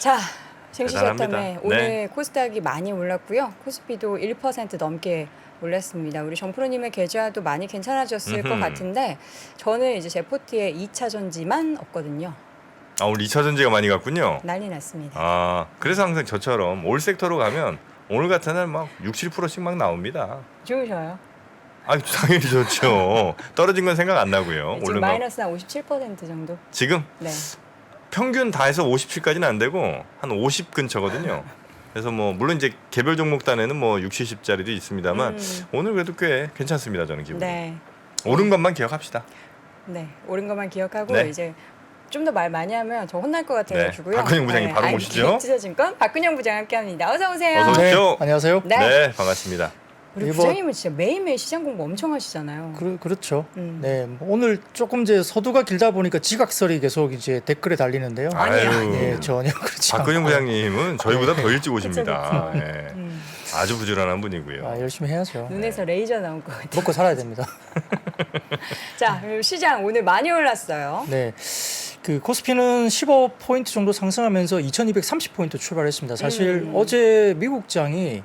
자, 쟁취저점에 대단합니다. 오늘 네. 코스닥이 많이 올랐고요. 코스피도 1% 넘게 올랐습니다. 우리 정프로님의 계좌도 많이 괜찮아졌을 것 같은데 저는 이제 제 포트에 2차 전지만 없거든요. 아, 오늘 2차 전지가 많이 갔군요. 난리 났습니다. 아, 그래서 항상 저처럼 올 섹터로 가면 오늘 같은 날 막 6, 7%씩 막 나옵니다. 좋으셔요. 아, 당연히 좋죠. 떨어진 건 생각 안 나고요. 지금 오른 거 마이너스 한 57% 정도. 지금 네. 평균 다 해서 57까지는 안 되고 한 50 근처거든요. 그래서 뭐 물론 이제 개별 종목 단에는 뭐 60, 70짜리도 있습니다만 오늘 그래도 꽤 괜찮습니다. 저는 기분이. 네. 오른 것만 기억합시다. 네. 옳은 것만 기억하고 네. 이제 좀 더 말 많이 하면 저 혼날 것 같아가지고요. 박근영 부장님 바로 모시죠. 쟁취저증권 박근영 부장 함께합니다. 어서 오세요. 어서 오십시오. 네, 안녕하세요. 네. 네, 반갑습니다. 우리 이번- 부장님은 진짜 매일매일 시장 공부 엄청 하시잖아요. 그렇죠. 음. 네, 뭐 오늘 조금 이제 서두가 길다 보니까 지각설이 계속 이제 댓글에 달리는데요. 아니에요. 아유, 네, 전혀 그렇지 박근영 않고. 부장님은 저희보다 더 일찍 그쵸, 오십니다. 그쵸. 예. 아주 부지런한 분이고요. 아, 열심히 해야죠. 눈에서 레이저 나올 것 같아요. 먹고 살아야 됩니다. 자, 그럼 시장 오늘 많이 올랐어요. 네. 그 코스피는 15포인트 정도 상승하면서 2230포인트 출발했습니다. 사실 어제 미국장이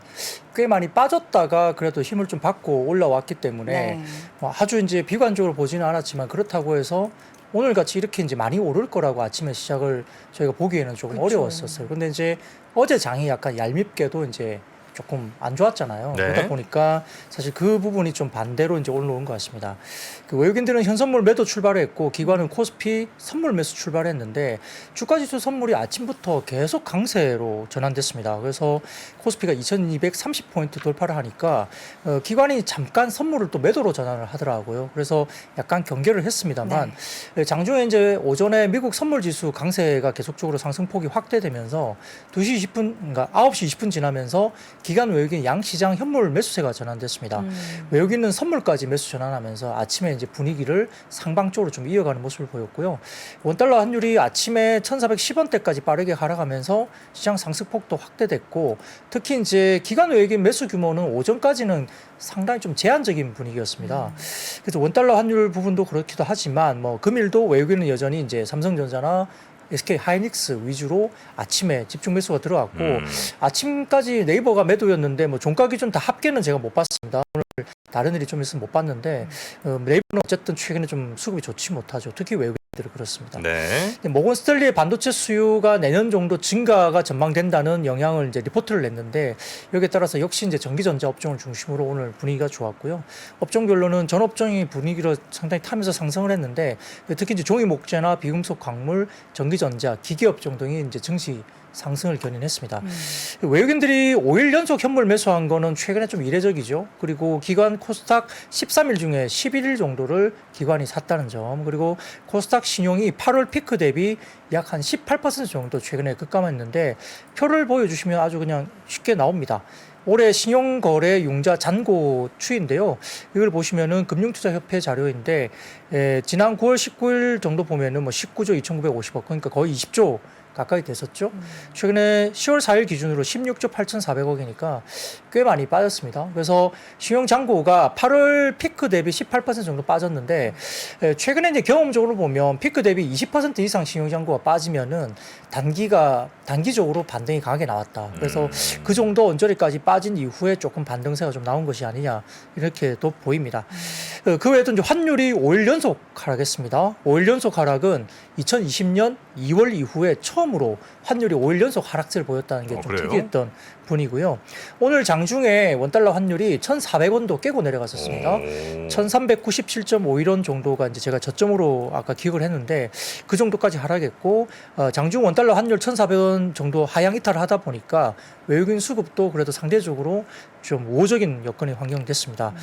꽤 많이 빠졌다가 그래도 힘을 좀 받고 올라왔기 때문에 네. 뭐 아주 이제 비관적으로 보지는 않았지만 그렇다고 해서 오늘 같이 이렇게 이제 많이 오를 거라고 아침에 시작을 저희가 보기에는 조금 그쵸. 어려웠었어요. 근데 이제 어제 장이 약간 얄밉게도 이제 조금 안 좋았잖아요. 네. 그러다 보니까 사실 그 부분이 좀 반대로 이제 올라온 것 같습니다. 그 외국인들은 현선물 매도 출발했고 기관은 코스피 선물 매수 출발했는데 주가지수 선물이 아침부터 계속 강세로 전환됐습니다. 그래서 코스피가 2230포인트 돌파를 하니까 기관이 잠깐 선물을 또 매도로 전환을 하더라고요. 그래서 약간 경계를 했습니다만 장중에 이제 오전에 미국 선물 지수 강세가 계속적으로 상승폭이 확대되면서 2시 20분, 그러니까 9시 20분 지나면서 기관 외국인 양시장 현물 매수세가 전환됐습니다. 외국인은 선물까지 매수 전환하면서 아침에 이제 분위기를 상방 쪽으로 좀 이어가는 모습을 보였고요. 원달러 환율이 아침에 1,410원대까지 빠르게 하락하면서 시장 상승폭도 확대됐고 특히 이제 기관 외국인 매수 규모는 오전까지는 상당히 좀 제한적인 분위기였습니다. 그래서 원달러 환율 부분도 그렇기도 하지만 뭐 금일도 외국인은 여전히 이제 삼성전자나 SK 하이닉스 위주로 아침에 집중 매수가 들어왔고 아침까지 네이버가 매도였는데 뭐 종가 기준 다 합계는 제가 못 봤습니다. 오늘 다른 일이 좀 있으면 못 봤는데 네이버는 어쨌든 최근에 좀 수급이 좋지 못하죠. 특히 외국인들은 그렇습니다. 네. 모건 스탠리의 반도체 수요가 내년 정도 증가가 전망된다는 영향을 이제 리포트를 냈는데 여기에 따라서 역시 이제 전기전자 업종을 중심으로 오늘 분위기가 좋았고요. 업종별로는 전 업종이 분위기를 상당히 타면서 상승을 했는데 특히 이제 종이 목재나 비금속 광물, 전기전자, 기계업종 등이 이제 증시 상승을 견인했습니다. 외국인들이 5일 연속 현물 매수한 거는 최근에 좀 이례적이죠. 그리고 기관 코스닥 13일 중에 11일 정도를 기관이 샀다는 점. 그리고 코스닥 신용이 8월 피크 대비 약 한 18% 정도 최근에 급감했는데 표를 보여주시면 아주 그냥 쉽게 나옵니다. 올해 신용거래 융자 잔고 추인데요. 이걸 보시면은 금융투자협회 자료인데 지난 9월 19일 정도 보면은 뭐 19조 2,950억 그러니까 거의 20조 가까이 됐었죠. 최근에 10월 4일 기준으로 16조 8,400억이니까 꽤 많이 빠졌습니다. 그래서 신용 잔고가 8월 피크 대비 18% 정도 빠졌는데 최근에 이제 경험적으로 보면 피크 대비 20% 이상 신용 잔고가 빠지면은 단기적으로 반등이 강하게 나왔다. 그래서 그 정도 언저리까지 빠진 이후에 조금 반등세가 좀 나온 것이 아니냐 이렇게도 보입니다. 그 외에도 이제 환율이 5일 연속 하락했습니다. 5일 연속 하락은 2020년 2월 이후에 처음으로 환율이 5일 연속 하락세를 보였다는 게 좀 특이했던 분이고요. 오늘 장중에 원달러 환율이 1,400원도 깨고 내려갔었습니다. 1,397.51원 정도가 이제 제가 저점으로 아까 기억을 했는데 그 정도까지 하락했고 장중 원달러 환율 1,400원 정도 하향 이탈을 하다 보니까 외국인 수급도 그래도 상대적으로 좀 우호적인 여건이 환경됐습니다.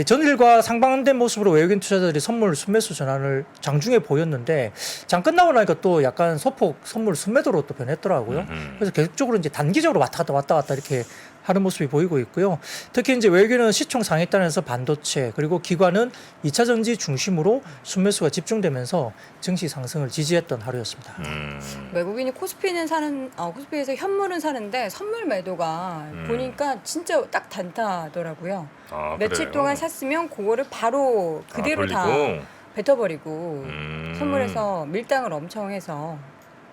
전일과 상반된 모습으로 외국인 투자자들이 선물 순매수 전환을 장중에 보였는데 장 끝나고 나니까 또 약간 소폭 선물 순매도로 또 변했더라고요. 그래서 계속적으로 이제 단기적으로 왔다 갔다 이렇게 하는 모습이 보이고 있고요. 특히 이제 외국인은 시총 상위단에서 반도체 그리고 기관은 2차 전지 중심으로 순매수가 집중되면서 증시 상승을 지지했던 하루였습니다. 외국인이 코스피에서 현물은 사는데 선물 매도가 보니까 진짜 딱 단타더라고요. 아, 며칠 그래요? 동안 샀으면 그거를 바로 그대로 다 돌리고? 뱉어버리고 음. 선물에서 밀당을 엄청 해서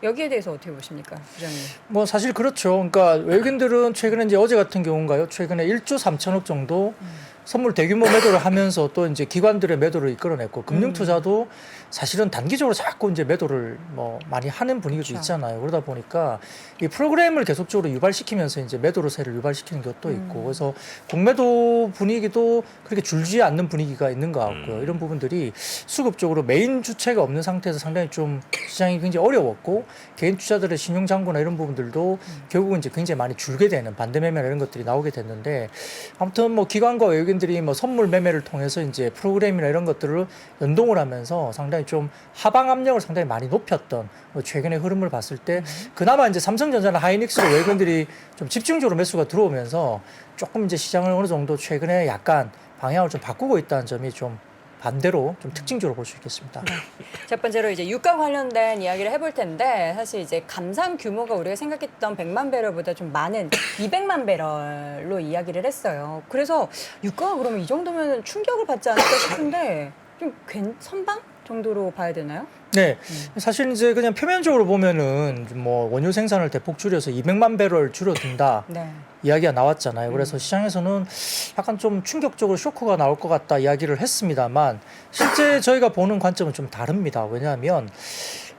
여기에 대해서 어떻게 보십니까, 부장님? 뭐 사실 그렇죠. 그러니까 외국인들은 최근에 이제 어제 같은 경우인가요? 최근에 1조 3천억 정도 선물 대규모 매도를 하면서 또 이제 기관들의 매도를 이끌어냈고 금융 투자도 사실은 단기적으로 자꾸 이제 매도를 뭐 많이 하는 분위기도 그렇죠. 있잖아요. 그러다 보니까 이 프로그램을 계속적으로 유발시키면서 이제 매도로세를 유발시키는 것도 있고 그래서 공매도 분위기도 그렇게 줄지 않는 분위기가 있는 것 같고요. 이런 부분들이 수급적으로 메인 주체가 없는 상태에서 상당히 좀 시장이 굉장히 어려웠고 개인 투자들의 신용 잔고나 이런 부분들도 결국은 이제 굉장히 많이 줄게 되는 반대 매매나 이런 것들이 나오게 됐는데 아무튼 뭐 기관과 외국인들이 뭐 선물 매매를 통해서 이제 프로그램이나 이런 것들을 연동을 하면서 상당히 좀 하방 압력을 상당히 많이 높였던 뭐 최근의 흐름을 봤을 때 그나마 이제 삼성전자나 하이닉스로 외국인들이 좀 집중적으로 매수가 들어오면서 조금 이제 시장을 어느 정도 최근에 약간 방향을 좀 바꾸고 있다는 점이 좀 반대로 좀 특징적으로 볼 수 있겠습니다. 첫 번째로 이제 유가 관련된 이야기를 해볼 텐데 사실 이제 감산 규모가 우리가 생각했던 100만 배럴보다 좀 많은 200만 배럴로 이야기를 했어요. 그래서 유가가 그러면 이 정도면 충격을 받지 않을까 싶은데 좀 선방 정도로 봐야 되나요? 네, 사실 이제 그냥 표면적으로 보면은 뭐 원유 생산을 대폭 줄여서 200만 배럴 줄어든다. 네. 이야기가 나왔잖아요. 그래서 시장에서는 약간 좀 충격적으로 쇼크가 나올 것 같다 이야기를 했습니다만 실제 저희가 보는 관점은 좀 다릅니다. 왜냐하면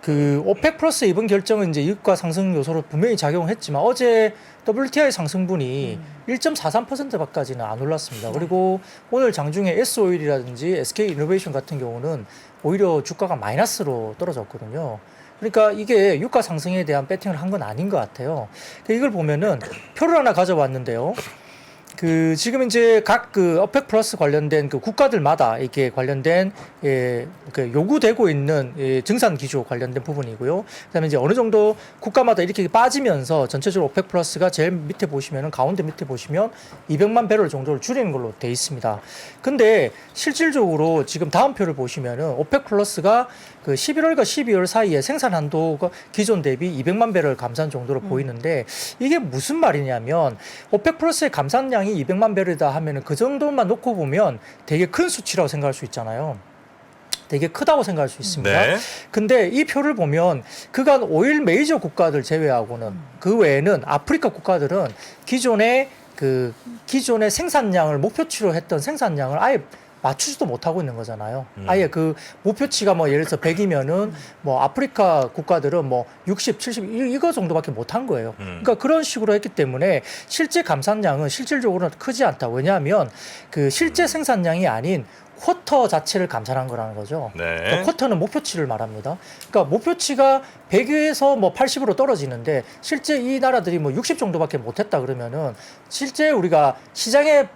그 오펙 플러스 이번 결정은 이제 유가 상승 요소로 분명히 작용했지만 어제 WTI 상승분이 1.43%밖까지는 안 올랐습니다. 그리고 오늘 장중에 S-오일이라든지 SK 이노베이션 같은 경우는 오히려 주가가 마이너스로 떨어졌거든요. 그러니까 이게 유가 상승에 대한 배팅을 한 건 아닌 것 같아요. 이걸 보면은 표를 하나 가져왔는데요. 그 지금 이제 각 그 오펙 플러스 관련된 그 국가들마다 이렇게 관련된 그 요구되고 있는 증산 기조 관련된 부분이고요. 그다음에 이제 어느 정도 국가마다 이렇게 빠지면서 전체적으로 오펙 플러스가 제일 밑에 보시면은 가운데 밑에 보시면 200만 배럴 정도를 줄이는 걸로 돼 있습니다. 근데 실질적으로 지금 다음 표를 보시면은 오펙 플러스가 그 11월과 12월 사이에 생산 한도가 기존 대비 200만 배럴 감산 정도로 보이는데 이게 무슨 말이냐면 오펙 플러스의 감산량이 200만 배럴이다 하면은 그 정도만 놓고 보면 되게 큰 수치라고 생각할 수 있잖아요. 되게 크다고 생각할 수 있습니다. 네. 근데 이 표를 보면 그간 오일 메이저 국가들 제외하고는 그 외에는 아프리카 국가들은 기존의 생산량을 목표치로 했던 생산량을 아예 맞추지도 못하고 있는 거잖아요. 아예 그 목표치가 뭐 예를 들어서 100이면은 뭐 아프리카 국가들은 뭐 60, 70 이거 정도밖에 못한 거예요. 그러니까 그런 식으로 했기 때문에 실제 감산량은 실질적으로는 크지 않다. 왜냐하면 그 실제 생산량이 아닌 쿼터 자체를 감산한 거라는 거죠. 네. 그러니까 쿼터는 목표치를 말합니다. 그러니까 목표치가 100에서 뭐 80으로 떨어지는데 실제 이 나라들이 뭐 60 정도밖에 못했다 그러면은 실제 우리가 시장에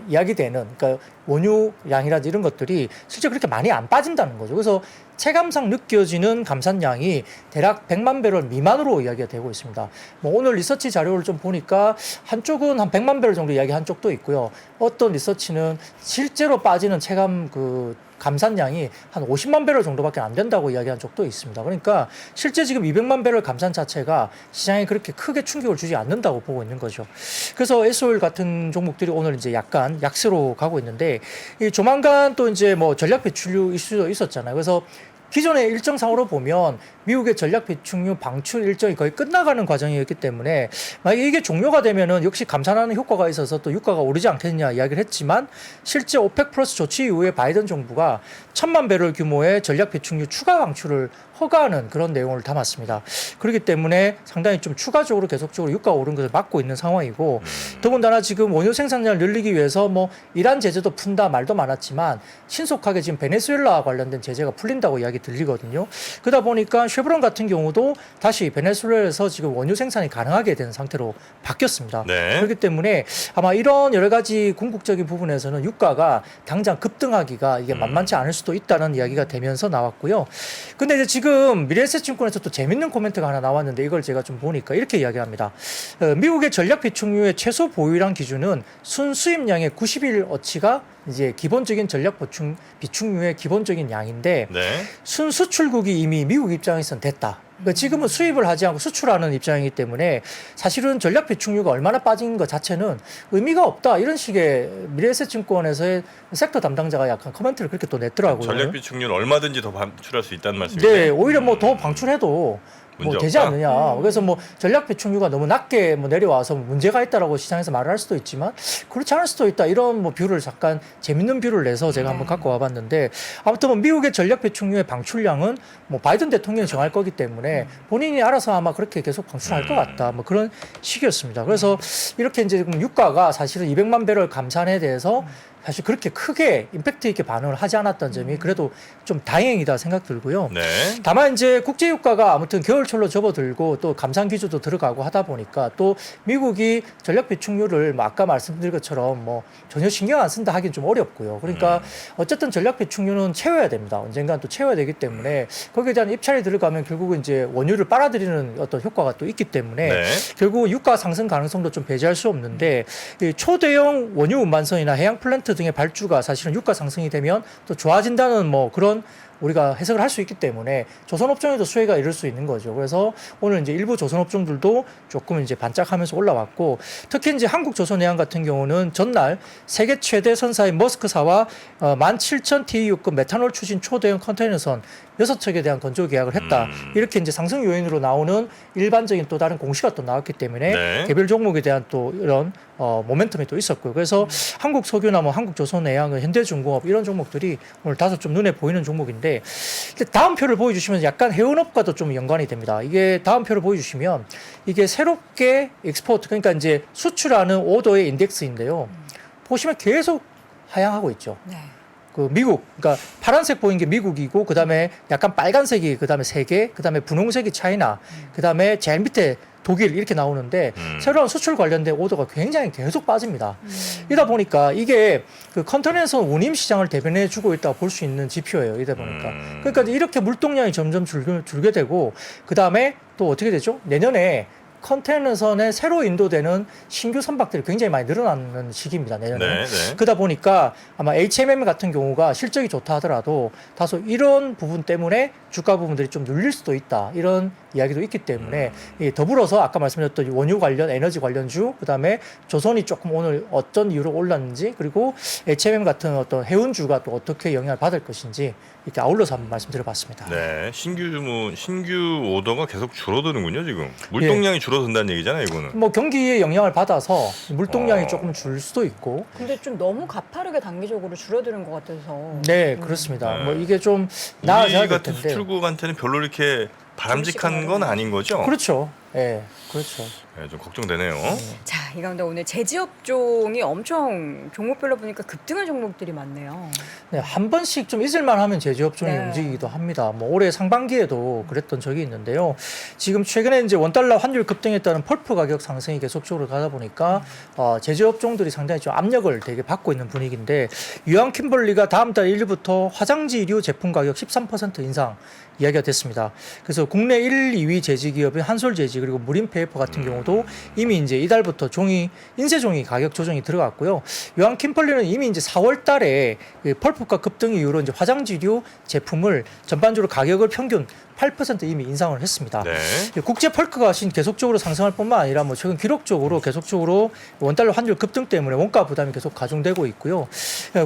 이야기되는 그러니까 원유량이라든지 이런 것들이 실제 그렇게 많이 안 빠진다는 거죠. 그래서 체감상 느껴지는 감산량이 대략 100만 배럴 미만으로 이야기가 되고 있습니다. 뭐 오늘 리서치 자료를 좀 보니까 한쪽은 한 100만 배럴 정도 이야기한 쪽도 있고요. 어떤 리서치는 실제로 빠지는 체감 감산량이 한 50만 배럴 정도밖에 안 된다고 이야기한 쪽도 있습니다. 그러니까 실제 지금 200만 배럴 감산 자체가 시장에 그렇게 크게 충격을 주지 않는다고 보고 있는 거죠. 그래서 S-오일 같은 종목들이 오늘 이제 약간 약세로 가고 있는데 이 조만간 또 이제 뭐 전략 배출류 이슈도 있었잖아요. 그래서 기존의 일정상으로 보면 미국의 전략 배출류 방출 일정이 거의 끝나가는 과정이었기 때문에 만약에 이게 종료가 되면은 역시 감산하는 효과가 있어서 또 유가가 오르지 않겠느냐 이야기를 했지만 실제 오펙 플러스 조치 이후에 바이든 정부가 1000만 배럴 규모의 전략 배출류 추가 방출을 허가하는 그런 내용을 담았습니다. 그렇기 때문에 상당히 좀 추가적으로 계속적으로 유가가 오른 것을 막고 있는 상황이고 더군다나 지금 원유 생산량을 늘리기 위해서 뭐 이란 제재도 푼다 말도 많았지만 신속하게 지금 베네수엘라 관련된 제재가 풀린다고 이야기 들리거든요. 그러다 보니까 쉐브론 같은 경우도 다시 베네수엘라에서 지금 원유 생산이 가능하게 된 상태로 바뀌었습니다. 네. 그렇기 때문에 아마 이런 여러 가지 궁극적인 부분에서는 유가가 당장 급등하기가 이게 만만치 않을 수도 있다는 이야기가 되면서 나왔고요. 근데 이제 지금 미래에셋증권에서 또 재밌는 코멘트가 하나 나왔는데 이걸 제가 좀 보니까 이렇게 이야기합니다. 미국의 전략 비축유의 최소 보유량 기준은 순수입량의 90일어치가 이제 기본적인 전략 비축유의 기본적인 양인데 네. 순수출국이 이미 미국 입장에서는 됐다. 그러니까 지금은 수입을 하지 않고 수출하는 입장이기 때문에 사실은 전략 비축유가 얼마나 빠진 것 자체는 의미가 없다. 이런 식의 미래에셋증권에서의 섹터 담당자가 약간 코멘트를 그렇게 또 냈더라고요. 전략 비축률 얼마든지 더 방출할 수 있다는 말씀이죠. 네, 오히려 뭐 더 방출해도 문제 되지 없다? 않느냐. 그래서 뭐 전략 배출률가 너무 낮게 뭐 내려와서 문제가 있다라고 시장에서 말을 할 수도 있지만 그렇지 않을 수도 있다. 이런 뭐 뷰를 잠깐 재밌는 뷰를 내서 제가 한번 갖고 와봤는데 아무튼 뭐 미국의 전략 배출률의 방출량은 뭐 바이든 대통령이 정할 거기 때문에 본인이 알아서 아마 그렇게 계속 방출할 것 같다. 뭐 그런 식이었습니다. 그래서 이렇게 이제 유가가 사실은 200만 배럴 감산에 대해서 사실 그렇게 크게 임팩트 있게 반응을 하지 않았던 점이 그래도 좀 다행이다 생각 들고요. 네. 다만 이제 국제 유가가 아무튼 겨울철로 접어들고 또 감산 기조도 들어가고 하다 보니까 또 미국이 전략 비축률을 뭐 아까 말씀드린 것처럼 뭐 전혀 신경 안 쓴다 하긴 좀 어렵고요. 그러니까 어쨌든 전략 비축률은 채워야 됩니다. 언젠간 또 채워야 되기 때문에 거기에 대한 입찰이 들어가면 결국은 이제 원유를 빨아들이는 어떤 효과가 또 있기 때문에 네. 결국 유가 상승 가능성도 좀 배제할 수 없는데 이 초대형 원유 운반선이나 해양 플랜트 등의 발주가 사실은 유가 상승이 되면 또 좋아진다는 뭐 그런 우리가 해석을 할 수 있기 때문에 조선업종에도 수혜가 이룰 수 있는 거죠. 그래서 오늘 이제 일부 조선업종들도 조금 이제 반짝하면서 올라왔고 특히 이제 한국조선해양 같은 경우는 전날 세계 최대 선사인 머스크사와 17,000 TEU급 메탄올 추진 초대형 컨테이너선 6척에 대한 건조 계약을 했다. 이렇게 이제 상승 요인으로 나오는 일반적인 또 다른 공시가 또 나왔기 때문에 네. 개별 종목에 대한 또 이런 모멘텀이 또 있었고요. 그래서 한국석유나 뭐 한국조선해양, 현대중공업 이런 종목들이 오늘 다소 좀 눈에 보이는 종목인데 다음 표를 보여주시면 약간 해운업과도 좀 연관이 됩니다. 이게 다음 표를 보여주시면 이게 새롭게 엑스포트 그러니까 이제 수출하는 오더의 인덱스인데요. 보시면 계속 하향하고 있죠. 네. 그 미국, 그러니까 파란색 보이는 게 미국이고 그다음에 약간 빨간색이 그다음에 세계, 그다음에 분홍색이 차이나, 그다음에 제일 밑에 독일 이렇게 나오는데 새로운 수출 관련된 오더가 굉장히 계속 빠집니다. 이다 보니까 이게 그 컨테이너선 운임 시장을 대변해 주고 있다고 볼 수 있는 지표예요. 이다 보니까. 그러니까 이렇게 물동량이 점점 줄게 되고 그다음에 또 어떻게 되죠? 내년에 컨테이너선에 새로 인도되는 신규 선박들이 굉장히 많이 늘어나는 시기입니다. 내년에. 네, 네. 그러다 보니까 아마 HMM 같은 경우가 실적이 좋다 하더라도 다소 이런 부분 때문에 주가 부분들이 좀 눌릴 수도 있다. 이런 이야기도 있기 때문에 이 더불어서 아까 말씀드렸던 원유 관련, 에너지 관련주, 그다음에 조선이 조금 오늘 어떤 이유로 올랐는지, 그리고 HMM 같은 어떤 해운주가 또 어떻게 영향을 받을 것인지 이렇게 아울러서 한번 말씀드려봤습니다. 네. 신규 오더가 계속 줄어드는군요, 지금. 물동량이 줄어든다는 얘기잖아요, 이거는. 뭐 경기에 영향을 받아서 물동량이 조금 줄 수도 있고. 근데 좀 너무 가파르게 단기적으로 줄어드는 것 같아서. 네, 그렇습니다. 네. 뭐 이게 좀 우리 나아져야 될 같은 텐데. 수출국한테는 별로 이렇게 바람직한 건 아닌 거죠? 그렇죠. 예, 그렇죠. 네, 좀 걱정되네요. 자, 이 가운데 오늘 제지업종이 엄청 종목별로 보니까 급등한 종목들이 많네요. 네, 한 번씩 좀 잊을만 하면 제조업종이 네. 움직이기도 합니다. 뭐 올해 상반기에도 그랬던 적이 있는데요. 지금 최근에 이제 원달러 환율 급등에 따른 펄프 가격 상승이 계속적으로 가다 보니까 제조업종들이 상당히 좀 압력을 되게 받고 있는 분위기인데 유황 킴벌리가 다음 달 1일부터 화장지류 제품 가격 13% 인상 이야기가 됐습니다. 그래서 국내 1, 2위 제지기업인 한솔제지 그리고 무림페이퍼 같은 경우도 이미 이제 이달부터 인쇄종이 가격 조정이 들어갔고요. 유황 킴벌리는 이미 이제 4월 달에 펄프가 급등 이후로 이제 화장지류 제품을 전반적으로 가격을 평균 8% 이미 인상을 했습니다. 네. 국제 펄크가 계속적으로 상승할 뿐만 아니라 뭐 최근 기록적으로 계속적으로 원달러 환율 급등 때문에 원가 부담이 계속 가중되고 있고요.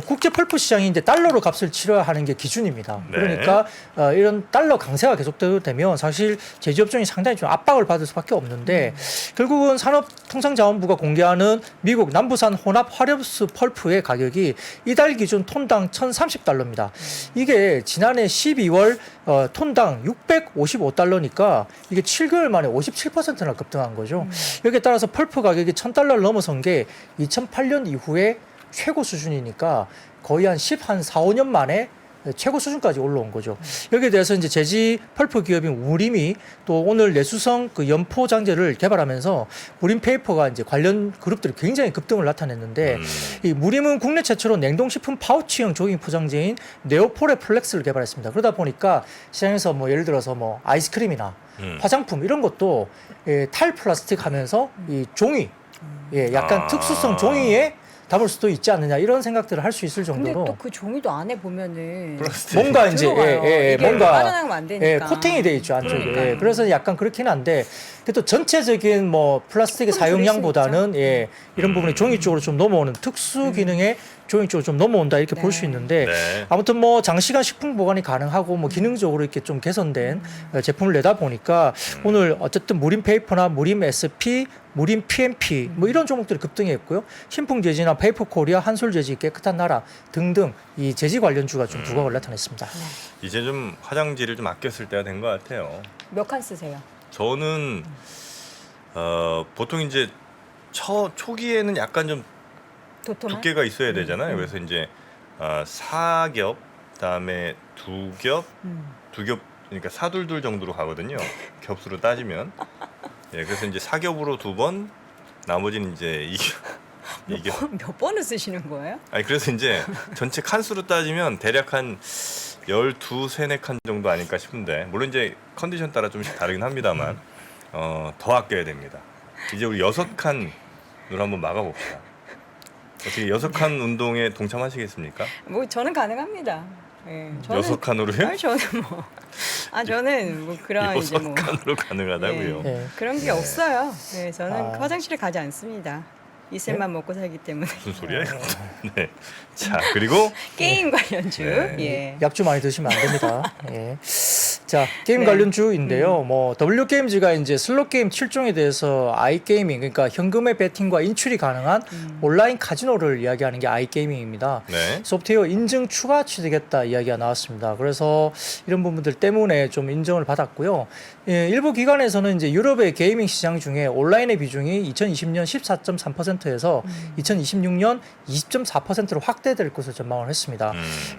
국제 펄프 시장이 이제 달러로 값을 치러야 하는 게 기준입니다. 네. 그러니까 이런 달러 강세가 계속되면 사실 제조업종이 상당히 좀 압박을 받을 수밖에 없는데 결국은 산업통상자원부가 공개하는 미국 남부산 혼합 화력수 펄프의 가격이 이달 기준 톤당 1,030달러입니다. 이게 지난해 12월 톤당 655달러니까 이게 7개월 만에 57%나 급등한 거죠. 여기에 따라서 펄프 가격이 1,000달러를 넘어선 게 2008년 이후에 최고 수준이니까 거의 한 4, 5년 만에 최고 수준까지 올라온 거죠. 여기에 대해서 이제 제지 펄프 기업인 우림이 또 오늘 내수성 그 연포 장제를 개발하면서 무림 페이퍼가 이제 관련 그룹들이 굉장히 급등을 나타냈는데 이 무림은 국내 최초로 냉동식품 파우치형 조깅 포장재인 네오폴의 플렉스를 개발했습니다. 그러다 보니까 시장에서 뭐 예를 들어서 뭐 아이스크림이나 화장품 이런 것도 탈 플라스틱 하면서 이 종이 약간 특수성 종이에 담을 수도 있지 않느냐 이런 생각들을 할 수 있을 근데 정도로 또 그 종이도 안에 보면은 뭔가 이제 이게 뭔가 빠져나가면 안 되니까. 코팅이 돼 있죠 안쪽에. 그러니까요. 그래서 약간 그렇긴 한데 또 전체적인 뭐 플라스틱의 조금 줄일 수 사용량보다는 이런 부분이 종이 쪽으로 좀 넘어오는 특수 기능의 종이 쪽으로 좀 넘어온다 이렇게 볼 수 네. 있는데 네. 아무튼 뭐 장시간 식품 보관이 가능하고 뭐 기능적으로 이렇게 좀 개선된 제품을 내다 보니까 오늘 어쨌든 무림 페이퍼나 무림 SP, 무림 PMP 뭐 이런 종목들이 급등했고요. 신풍 재지나 페이퍼 코리아, 한솔 재지, 깨끗한 나라 등등 이 재지 관련주가 좀 두각을 나타냈습니다. 이제 좀 화장지를 좀 아껴 쓸 때가 된 것 같아요. 몇 칸 쓰세요? 저는 보통 이제 초기에는 약간 좀 도톰한? 두께가 있어야 되잖아요. 그래서 이제 4겹, 그다음에 2겹, 음. 2겹 그러니까 사둘둘 정도로 가거든요. 겹수로 따지면. 예, 그래서 이제 4겹으로 2번, 나머지는 이제 2겹. 몇 번을 쓰시는 거예요? 아니 그래서 이제 전체 칸수로 따지면 대략 한 12, 13, 4칸 정도 아닐까 싶은데 물론 이제 컨디션 따라 좀씩 다르긴 합니다만 더 아껴야 됩니다. 이제 우리 6칸으로 한번 막아봅시다. 어떻게 6칸 운동에 동참하시겠습니까? 뭐 저는 가능합니다. 예, 저는 6칸으로요? 아니, 저는 뭐 저는 뭐 그런 이제 뭐 6칸으로 가능하다고요. 네. 그런 게 없어요. 네, 저는 아. 화장실에 가지 않습니다. 이슬만 먹고 살기 때문에. 무슨 소리야 이거? 네. 자 그리고 게임 관련주. 네. 예. 약주 많이 드시면 안 됩니다. 예. 자, 게임 네. 관련주인데요. 뭐 W게임즈가 이제 슬롯 게임 7종에 대해서 아이게이밍 그러니까 현금의 배팅과 인출이 가능한 온라인 카지노를 이야기하는 게 아이게이밍입니다. 네. 소프트웨어 인증 추가 취득했다 이야기가 나왔습니다. 그래서 이런 부분들 때문에 좀 인정을 받았고요. 예, 일부 기관에서는 이제 유럽의 게이밍 시장 중에 온라인의 비중이 2020년 14.3%에서 2026년 20.4%로 확대될 것으로 전망을 했습니다.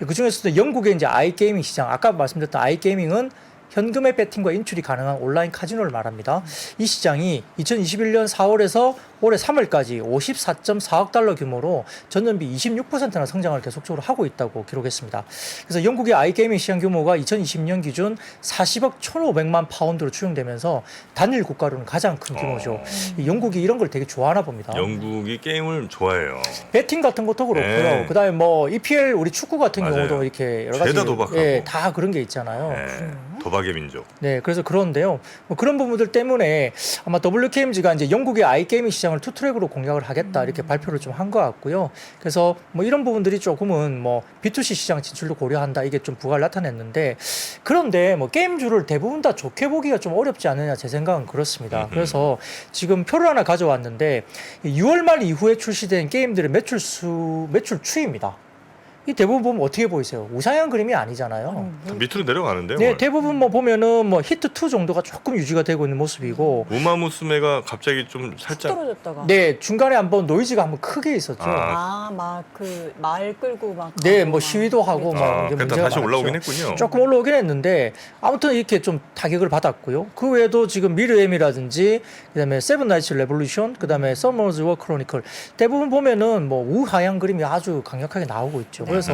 그 중에서도 영국의 이제 아이게이밍 시장, 아까 말씀드렸던 아이게이밍은 현금의 배팅과 인출이 가능한 온라인 카지노를 말합니다. 이 시장이 2021년 4월에서 올해 3월까지 54.4억 달러 규모로 전년비 26%나 성장을 계속적으로 하고 있다고 기록했습니다. 그래서 영국의 아이게이밍 시장 규모가 2020년 기준 40억 1,500만 파운드로 추정되면서 단일 국가로는 가장 큰 규모죠. 이 영국이 이런 걸 되게 좋아하나 봅니다. 영국이 게임을 좋아해요. 배팅 같은 것도 그렇고요. 네. 그다음에 뭐 EPL 우리 축구 같은 맞아요. 경우도 이렇게 여러 가지 죄다 도박하고. 예, 다 그런 게 있잖아요. 네. 도박의 민족. 네, 그래서 그런데요. 뭐 그런 부분들 때문에 아마 WKMG가 이제 영국의 아이게이밍 시장을 투트랙으로 공략을 하겠다 이렇게 발표를 좀 한 것 같고요. 그래서 뭐 이런 부분들이 조금은 뭐 B2C 시장 진출도 고려한다 이게 좀 부각을 나타냈는데 그런데 뭐 게임주를 대부분 다 좋게 보기가 좀 어렵지 않느냐 제 생각은 그렇습니다. 그래서 지금 표를 하나 가져왔는데 6월 말 이후에 출시된 게임들의 매출 추이입니다. 이 대부분 보면 어떻게 보이세요? 우상향 그림이 아니잖아요. 다 밑으로 내려가는데요. 네, 뭘. 대부분 뭐 보면은 뭐 히트 2 정도가 조금 유지가 되고 있는 모습이고, 우마무스메가 갑자기 좀 툭 살짝 떨어졌다가. 네 중간에 한번 노이즈가 한번 크게 있었죠. 아. 막 그 말 끌고 막. 네, 가고 뭐 막. 시위도 하고 그랬죠. 막 이제 그랬다 문제가 다시 올라오긴 많았죠. 했군요. 조금 올라오긴 했는데 아무튼 이렇게 좀 타격을 받았고요. 그 외에도 지금 미르엠이라든지 그다음에 세븐 나이츠 레볼루션, 그다음에 서머즈 워 크로니클 대부분 보면은 뭐 우하향 그림이 아주 강력하게 나오고 있죠. 그래서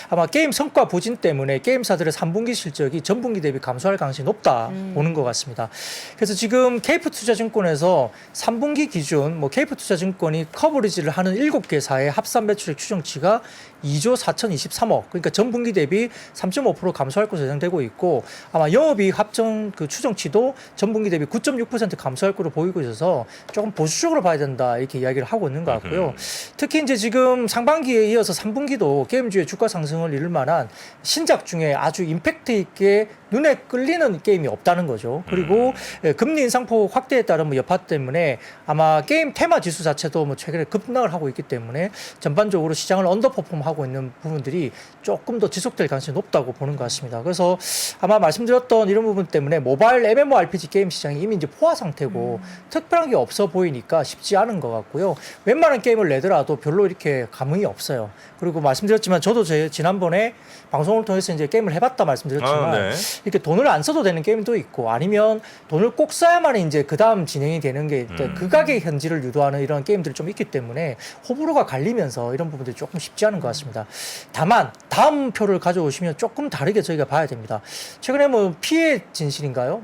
아마 게임 성과 부진 때문에 게임사들의 3분기 실적이 전분기 대비 감소할 가능성이 높다 보는 것 같습니다. 그래서 지금 케이프투자증권에서 3분기 기준 뭐 케이프투자증권이 커버리지를 하는 7개사의 합산 매출액 추정치가 2조 4,023억 그러니까 전분기 대비 3.5% 감소할 것으로 예상되고 있고 아마 영업이익 합정 그 추정치도 전분기 대비 9.6% 감소할 것으로 보이고 있어서 조금 보수적으로 봐야 된다 이렇게 이야기를 하고 있는 것 같고요. 특히 이제 지금 상반기에 이어서 3분기도 게임주의 주가 상승을 이룰 만한 신작 중에 아주 임팩트 있게 눈에 끌리는 게임이 없다는 거죠. 그리고 금리 인상폭 확대에 따른 뭐 여파 때문에 아마 게임 테마 지수 자체도 뭐 최근에 급락을 하고 있기 때문에 전반적으로 시장을 언더퍼폼하고 있는 부분들이 조금 더 지속될 가능성이 높다고 보는 것 같습니다. 그래서 아마 말씀드렸던 이런 부분 때문에 모바일 MMORPG 게임 시장이 이미 이제 포화 상태고 특별한 게 없어 보이니까 쉽지 않은 것 같고요. 웬만한 게임을 내더라도 별로 이렇게 감흥이 없어요. 그리고 말씀드렸지만 저도 제 지난번에 방송을 통해서 이제 게임을 해봤다 말씀드렸지만 이렇게 돈을 안 써도 되는 게임도 있고 아니면 돈을 꼭 써야만 이제 그 다음 진행이 되는 게 극악의 현지를 유도하는 이런 게임들이 좀 있기 때문에 호불호가 갈리면서 이런 부분들이 조금 쉽지 않은 것 같습니다. 다만 다음 표를 가져오시면 조금 다르게 저희가 봐야 됩니다. 최근에 뭐 피해 진실인가요?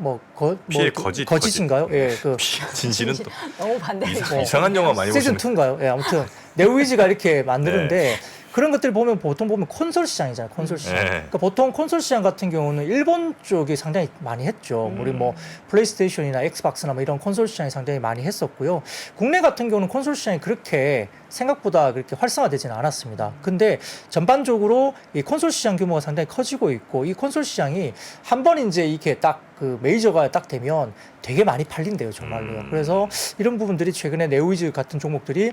피해 거짓인가요? 예, 그 피해 진실은 또 너무 반대. 이상한 영화 많이 시즌 보시네. 2인가요? 예, 아무튼 네오위즈가 이렇게 만드는데 그런 것들 보면 보통 보면 콘솔 시장이잖아요. 콘솔 시장. 네. 그러니까 보통 콘솔 시장 같은 경우는 일본 쪽이 상당히 많이 했죠. 우리 뭐 플레이스테이션이나 엑스박스나 뭐 이런 콘솔 시장이 상당히 많이 했었고요. 국내 같은 경우는 콘솔 시장이 그렇게 생각보다 그렇게 활성화되지는 않았습니다. 근데 전반적으로 이 콘솔 시장 규모가 상당히 커지고 있고 이 콘솔 시장이 한 번 이제 이렇게 딱 그 메이저가 딱 되면 되게 많이 팔린대요, 정말로요. 그래서 이런 부분들이 최근에 네오위즈 같은 종목들이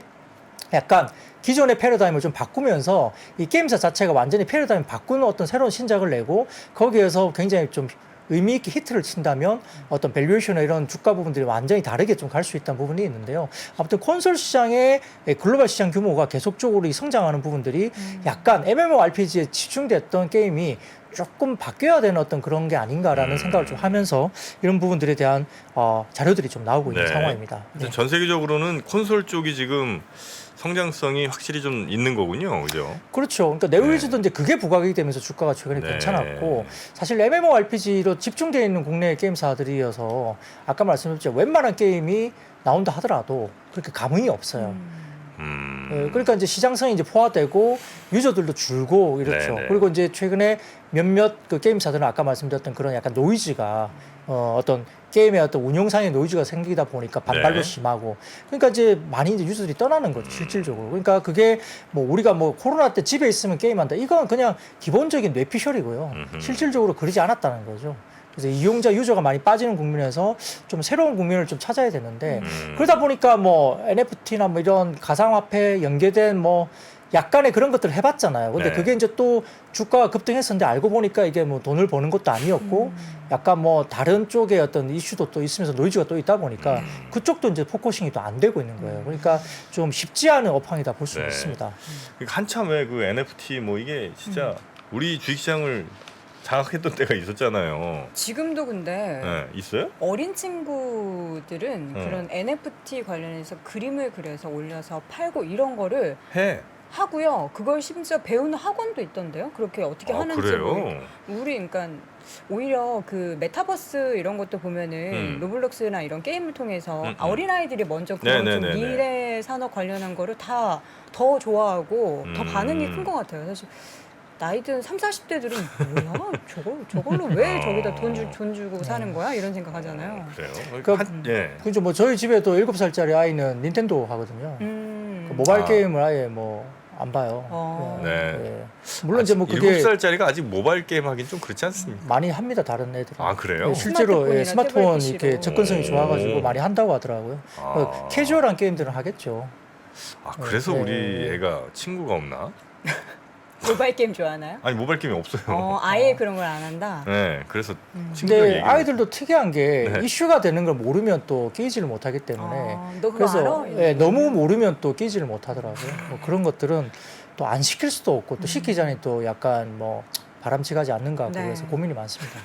약간 기존의 패러다임을 좀 바꾸면서 이 게임사 자체가 완전히 패러다임을 바꾸는 어떤 새로운 신작을 내고 거기에서 굉장히 좀 의미 있게 히트를 친다면 어떤 밸류에이션이나 이런 주가 부분들이 완전히 다르게 좀 갈 수 있다는 부분이 있는데요. 아무튼 콘솔 시장의 글로벌 시장 규모가 계속적으로 성장하는 부분들이 약간 MMORPG에 집중됐던 게임이 조금 바뀌어야 되는 어떤 그런 게 아닌가라는 생각을 좀 하면서 이런 부분들에 대한 자료들이 좀 나오고 있는 상황입니다. 네. 전 세계적으로는 콘솔 쪽이 지금 성장성이 확실히 좀 있는 거군요, 그죠? 그렇죠. 그러니까 네오위즈도 이제 그게 부각이 되면서 주가가 최근에 괜찮았고 사실 MMORPG로 집중되어 있는 국내 게임사들이어서 아까 말씀드렸죠. 웬만한 게임이 나온다 하더라도 그렇게 감흥이 없어요. 그러니까 이제 시장성이 이제 포화되고 유저들도 줄고 이렇죠. 네네. 그리고 이제 최근에 몇몇 그 게임사들은 아까 말씀드렸던 그런 약간 노이즈가 어떤 게임의 어떤 운영상의 노이즈가 생기다 보니까 반발도 네. 심하고 그러니까 이제 많이 이제 유저들이 떠나는 거죠 실질적으로. 그러니까 그게 뭐 우리가 뭐 코로나 때 집에 있으면 게임한다 이건 그냥 기본적인 뇌피셜이고요. 실질적으로 그러지 않았다는 거죠. 그래서 이용자 유저가 많이 빠지는 국면에서 좀 새로운 국면을 좀 찾아야 되는데 그러다 보니까 뭐 NFT나 뭐 이런 가상화폐 연계된 뭐 약간의 그런 것들을 해봤잖아요. 근데 네. 그게 이제 또 주가가 급등했었는데 알고 보니까 이게 뭐 돈을 버는 것도 아니었고 약간 뭐 다른 쪽에 어떤 이슈도 또 있으면서 노이즈가 또 있다 보니까 그쪽도 이제 포커싱이 또 안 되고 있는 거예요. 그러니까 좀 쉽지 않은 업황이다 볼 수 네. 있습니다. 그러니까 한참에 그 NFT 뭐 이게 진짜 우리 주식시장을 장악했던 때가 있었잖아요. 지금도 근데 네, 있어요? 어린 친구들은 그런 NFT 관련해서 그림을 그려서 올려서 팔고 이런 거를 해. 하고요. 그걸 심지어 배우는 학원도 있던데요. 그렇게 어떻게 하는지 그래요? 우리 그러니까 오히려 그 메타버스 이런 것도 보면은 로블록스나 이런 게임을 통해서 어린아이들이 먼저 그런 좀 네네네네. 미래 산업 관련한 거를 다 더 좋아하고 더 반응이 큰 것 같아요. 사실 나이 든 30, 40대들은 뭐야? 저걸로 왜 저기다 돈 주고 사는 거야? 이런 생각 하잖아요. 그래요? 그러니까 예. 그죠. 뭐 저희 집에도 7살짜리 아이는 닌텐도 하거든요. 그 모바일 아. 게임을 아예 뭐 안 봐요. 네. 예. 물론 이제 뭐 그게 7살짜리가 아직 모바일 게임 하긴 좀 그렇지 않습니까? 많이 합니다. 다른 애들은. 아, 그래요? 예, 실제로 스마트폰이나 스마트폰 태블릿 이렇게 PC로. 접근성이 좋아가지고 많이 한다고 하더라고요. 아. 캐주얼한 게임들은 하겠죠. 아, 그래서 네. 우리 애가 친구가 없나? 모바일 게임 좋아하나요? 아니, 모바일 게임이 없어요. 아예 그런 걸 안 한다. 네, 그래서 친구들 근데 얘기를 아이들도 특이한 게 네. 이슈가 되는 걸 모르면 또 끼지를 못하기 때문에 너 그거 그래서 알아? 예, 너무 모르면 또 끼지를 못하더라고요. 뭐 그런 것들은 또 안 시킬 수도 없고 또 시키자니 또 약간 뭐 바람직하지 않는 것 같고 네. 그래서 고민이 많습니다.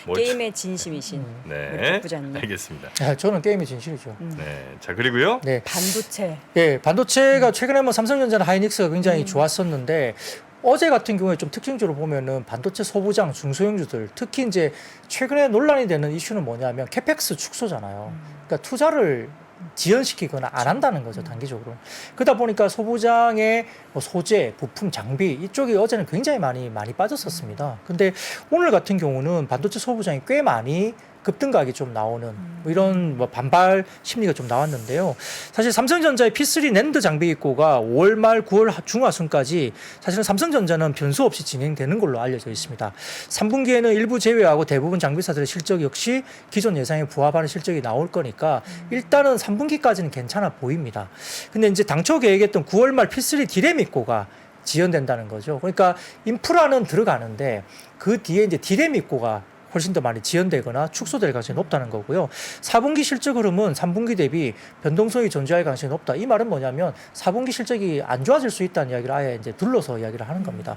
뭐 게임의 진심이신 우리 네, 박 부장님. 알겠습니다. 저는 게임이 진실이죠. 네, 자 그리고요. 네. 반도체. 예, 반도체가 최근에 뭐 삼성전자나 하이닉스가 굉장히 좋았었는데 어제 같은 경우에 좀 특징적으로 보면은 반도체 소부장 중소형주들 특히 이제 최근에 논란이 되는 이슈는 뭐냐면 캐펙스 축소잖아요. 그러니까 투자를 지연시키거나 안 한다는 거죠, 단기적으로. 그러다 보니까 소부장의 뭐 소재, 부품, 장비 이쪽이 어제는 굉장히 많이 빠졌었습니다. 근데 오늘 같은 경우는 반도체 소부장이 꽤 많이 급등각이 좀 나오는 뭐 이런 뭐 반발 심리가 좀 나왔는데요. 사실 삼성전자의 P3 낸드 장비 입고가 5월 말 9월 중하순까지 사실은 삼성전자는 변수 없이 진행되는 걸로 알려져 있습니다. 3분기에는 일부 제외하고 대부분 장비사들의 실적 역시 기존 예상에 부합하는 실적이 나올 거니까 일단은 3분기까지는 괜찮아 보입니다. 근데 이제 당초 계획했던 9월 말 P3 디램 입고가 지연된다는 거죠. 그러니까 인프라는 들어가는데 그 뒤에 이제 디램 입고가 훨씬 더 많이 지연되거나 축소될 가능성이 높다는 거고요. 4분기 실적 흐름은 3분기 대비 변동성이 존재할 가능성이 높다. 이 말은 뭐냐면 4분기 실적이 안 좋아질 수 있다는 이야기를 아예 이제 둘러서 이야기를 하는 겁니다.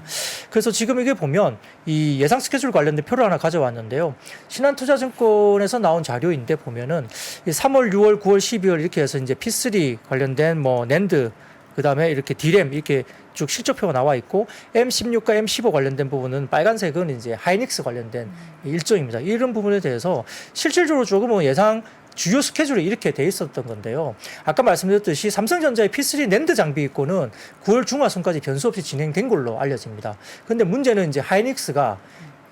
그래서 지금 이게 보면 이 예상 스케줄 관련된 표를 하나 가져왔는데요. 신한투자증권에서 나온 자료인데 보면은 3월, 6월, 9월, 12월 이렇게 해서 이제 P3 관련된 뭐 낸드 그다음에 이렇게 D램 이렇게 쭉 실적표가 나와 있고 M16과 M15 관련된 부분은 빨간색은 이제 하이닉스 관련된 일정입니다. 이런 부분에 대해서 실질적으로 조금은 예상 주요 스케줄이 이렇게 돼 있었던 건데요. 아까 말씀드렸듯이 삼성전자의 P3 낸드 장비 입고는 9월 중하순까지 변수 없이 진행된 걸로 알려집니다. 근데 문제는 이제 하이닉스가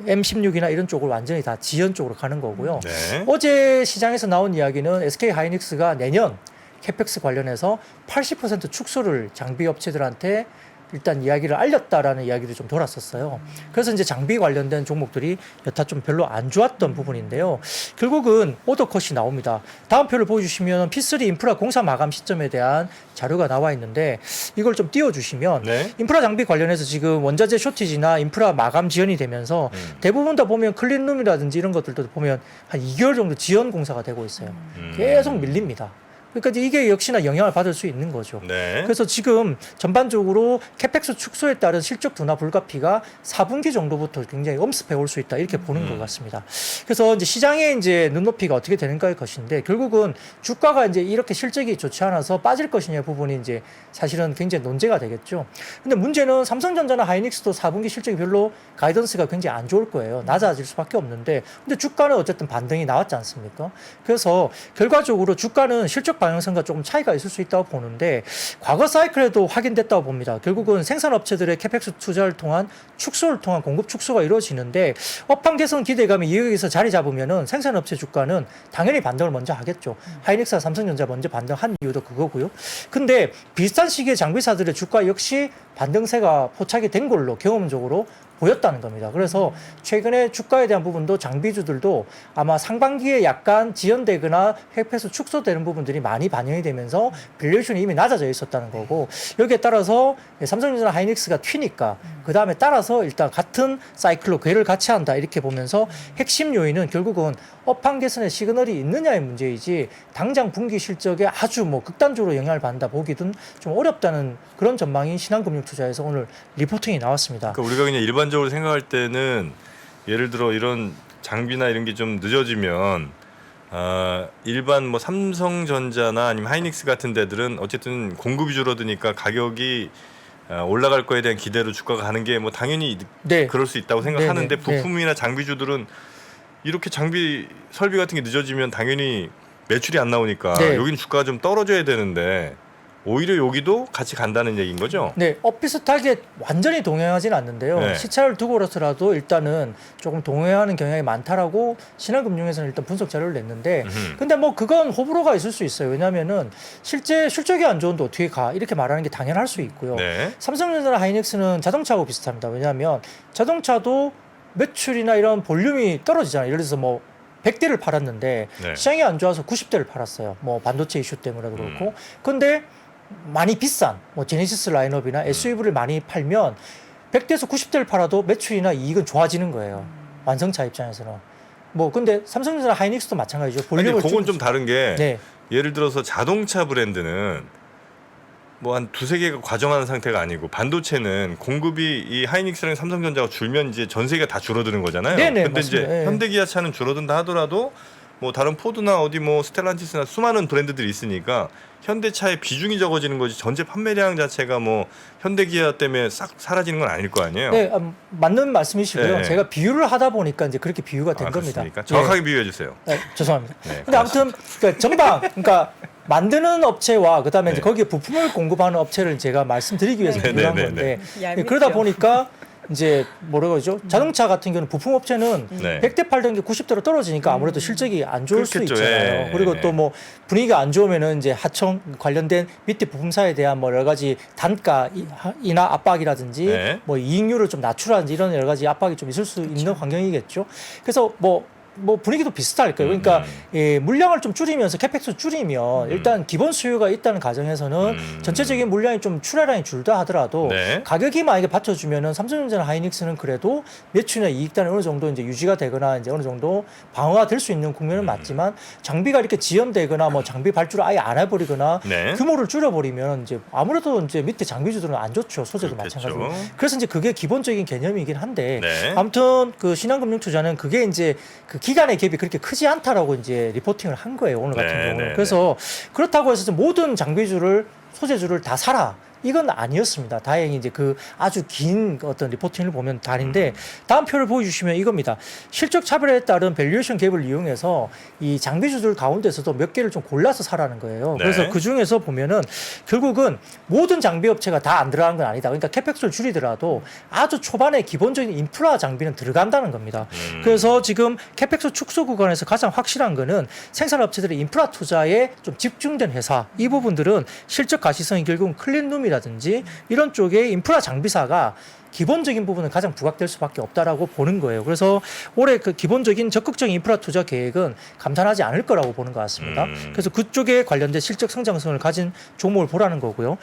M16이나 이런 쪽을 완전히 다 지연 쪽으로 가는 거고요. 네. 어제 시장에서 나온 이야기는 SK 하이닉스가 내년 캐펙스 관련해서 80% 축소를 장비 업체들한테 일단 이야기를 알렸다라는 이야기도 좀 돌았었어요. 그래서 이제 장비 관련된 종목들이 여타 좀 별로 안 좋았던 부분인데요. 결국은 오더컷이 나옵니다. 다음 표를 보여주시면 P3 인프라 공사 마감 시점에 대한 자료가 나와 있는데 이걸 좀 띄워주시면 네. 인프라 장비 관련해서 지금 원자재 쇼티지나 인프라 마감 지연이 되면서 대부분 다 보면 클린룸이라든지 이런 것들도 보면 한 2개월 정도 지연 공사가 되고 있어요. 계속 밀립니다. 그러니까 이게 역시나 영향을 받을 수 있는 거죠. 네. 그래서 지금 전반적으로 캐펙스 축소에 따른 실적 둔화 불가피가 4분기 정도부터 굉장히 엄습해 올 수 있다 이렇게 보는 것 같습니다. 그래서 이제 시장의 이제 눈높이가 어떻게 되는가의 것인데 결국은 주가가 이제 이렇게 실적이 좋지 않아서 빠질 것이냐 부분이 이제 사실은 굉장히 논제가 되겠죠. 근데 문제는 삼성전자나 하이닉스도 4분기 실적이 별로 가이던스가 굉장히 안 좋을 거예요. 낮아질 수밖에 없는데 근데 주가는 어쨌든 반등이 나왔지 않습니까? 그래서 결과적으로 주가는 실적 방향성과 조금 차이가 있을 수 있다고 보는데 과거 사이클에도 확인됐다고 봅니다. 결국은 생산업체들의 캐펙스 투자를 통한 축소를 통한 공급 축소가 이루어지는데 업황 개선 기대감이 이 여기서 자리 잡으면은 생산업체 주가는 당연히 반등을 먼저 하겠죠. 하이닉스와 삼성전자 먼저 반등한 이유도 그거고요. 근데 비슷한 시기에 장비사들의 주가 역시 반등세가 포착이 된 걸로 경험적으로 보였다는 겁니다. 그래서 최근에 주가에 대한 부분도 장비주들도 아마 상반기에 약간 지연되거나 회피해서 축소되는 부분들이 많이 반영이 되면서 밸류에이션이 이미 낮아져 있었다는 거고 여기에 따라서 삼성전자나 하이닉스가 튀니까 그 다음에 따라서 일단 같은 사이클로 궤를 같이 한다 이렇게 보면서 핵심 요인은 결국은 업황 개선의 시그널이 있느냐의 문제이지 당장 분기 실적에 아주 뭐 극단적으로 영향을 받는다 보기든 좀 어렵다는 그런 전망이 신한금융투자에서 오늘 리포팅이 나왔습니다. 그러니까 우리가 그냥 일반적으로 생각할 때는 예를 들어 이런 장비나 이런 게 좀 늦어지면 일반 뭐 삼성전자나 아니면 하이닉스 같은 데들은 어쨌든 공급이 줄어드니까 가격이 올라갈 거에 대한 기대로 주가가 가는 게 뭐 당연히 네. 그럴 수 있다고 생각하는데 네. 부품이나 장비주들은 이렇게 장비 설비 같은 게 늦어지면 당연히 매출이 안 나오니까 네. 여기는 주가가 좀 떨어져야 되는데 오히려 여기도 같이 간다는 얘기인 거죠? 네, 비슷하게 완전히 동행하지는 않는데요. 네. 시차를 두고라도 일단은 조금 동행하는 경향이 많다라고 신한금융에서는 일단 분석 자료를 냈는데, 근데 뭐 그건 호불호가 있을 수 있어요. 왜냐하면은 실제 실적이 안 좋은데 어떻게 가 이렇게 말하는 게 당연할 수 있고요. 네. 삼성전자나 하이닉스는 자동차하고 비슷합니다. 왜냐하면 자동차도 매출이나 이런 볼륨이 떨어지잖아요. 예를 들어서 뭐 100대를 팔았는데 네. 시장이 안 좋아서 90대를 팔았어요. 뭐 반도체 이슈 때문에 그렇고. 근데 많이 비싼 뭐 제네시스 라인업이나 SUV를 많이 팔면 100대에서 90대를 팔아도 매출이나 이익은 좋아지는 거예요. 완성차 입장에서는. 뭐 근데 삼성전자나 하이닉스도 마찬가지죠. 근데 볼륨을 그건 좀 다른 게 네. 예를 들어서 자동차 브랜드는 뭐 한 두세 개가 과정하는 상태가 아니고 반도체는 공급이 이 하이닉스랑 삼성전자가 줄면 이제 전 세계가 다 줄어드는 거잖아요. 네네, 근데 맞습니다. 이제 예. 현대기아차는 줄어든다 하더라도 뭐 다른 포드나 어디 뭐 스텔란티스나 수많은 브랜드들이 있으니까 현대차의 비중이 적어지는 거지 전체 판매량 자체가 뭐 현대기아 때문에 싹 사라지는 건 아닐 거 아니에요. 네, 맞는 말씀이시고요. 네. 제가 비유를 하다 보니까 이제 그렇게 비유가 된 겁니다. 그렇습니까? 정확하게 비유해 주세요. 네, 죄송합니다. 네, 근데 아무튼 그러니까 전방 그러니까 만드는 업체와 그다음에 이제 네. 거기에 부품을 공급하는 업체를 제가 말씀드리기 위해서 네, 비유한 네, 네, 건데 얄밉죠. 그러다 보니까 이제 뭐라고 그러죠? 자동차 같은 경우는 부품 업체는 네. 100대 팔던 게 90대로 떨어지니까 아무래도 실적이 안 좋을 그렇겠죠. 수 있잖아요. 예. 그리고 또 뭐 분위기가 안 좋으면은 이제 하청 관련된 밑에 부품사에 대한 뭐 여러 가지 단가이나 압박이라든지 네. 뭐 이익률을 좀 낮추라든지 이런 여러 가지 압박이 좀 있을 수 있는 환경이겠죠. 그래서 뭐 뭐 분위기도 비슷할 거예요. 그러니까 예, 물량을 좀 줄이면서 캐펙스 줄이면 일단 기본 수요가 있다는 가정에서는 전체적인 물량이 좀 출하량이 줄다 하더라도 네. 가격이 만약에 받쳐주면은 삼성전자나 하이닉스는 그래도 매출이나 이익단이 어느 정도 이제 유지가 되거나 이제 어느 정도 방어가 될 수 있는 국면은 맞지만 장비가 이렇게 지연되거나 뭐 장비 발주를 아예 안 해버리거나 네. 규모를 줄여버리면 이제 아무래도 이제 밑에 장비주들은 안 좋죠. 소재도 그렇겠죠. 마찬가지로. 그래서 이제 그게 기본적인 개념이긴 한데 네. 아무튼 그 신한금융투자는 그게 이제 그 기간의 갭이 그렇게 크지 않다라고 이제 리포팅을 한 거예요. 오늘 같은 네, 경우는. 네, 그래서 그렇다고 해서 모든 장비주를 소재주를 다 사라. 이건 아니었습니다. 다행히 이제 그 아주 긴 어떤 리포팅을 보면 다른데 다음 표를 보여주시면 이겁니다. 실적 차별에 따른 밸류에이션 갭을 이용해서 이 장비주들 가운데서도 몇 개를 좀 골라서 사라는 거예요. 네. 그래서 그 중에서 보면은 결국은 모든 장비 업체가 다 안 들어가는 건 아니다. 그러니까 캐펙스를 줄이더라도 아주 초반에 기본적인 인프라 장비는 들어간다는 겁니다. 그래서 지금 캐펙스 축소 구간에서 가장 확실한 거는 생산업체들의 인프라 투자에 좀 집중된 회사 이 부분들은 실적 가시성이 결국은 클린룸이라든지 이런 쪽에 인프라 장비사가 기본적인 부분은 가장 부각될 수밖에 없다라고 보는 거예요. 그래서 올해 그 기본적인 적극적인 인프라 투자 계획은 감산하지 않을 거라고 보는 것 같습니다. 그래서 그쪽에 관련된 실적 성장성을 가진 종목을 보라는 거고요.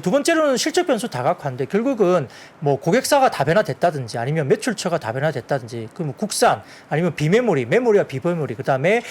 두 번째로는 실적 변수 다각화인데 결국은 뭐 고객사가 다변화됐다든지 아니면 매출처가 다변화됐다든지 그럼 국산 아니면 비메모리, 메모리와 비메모리 그다음에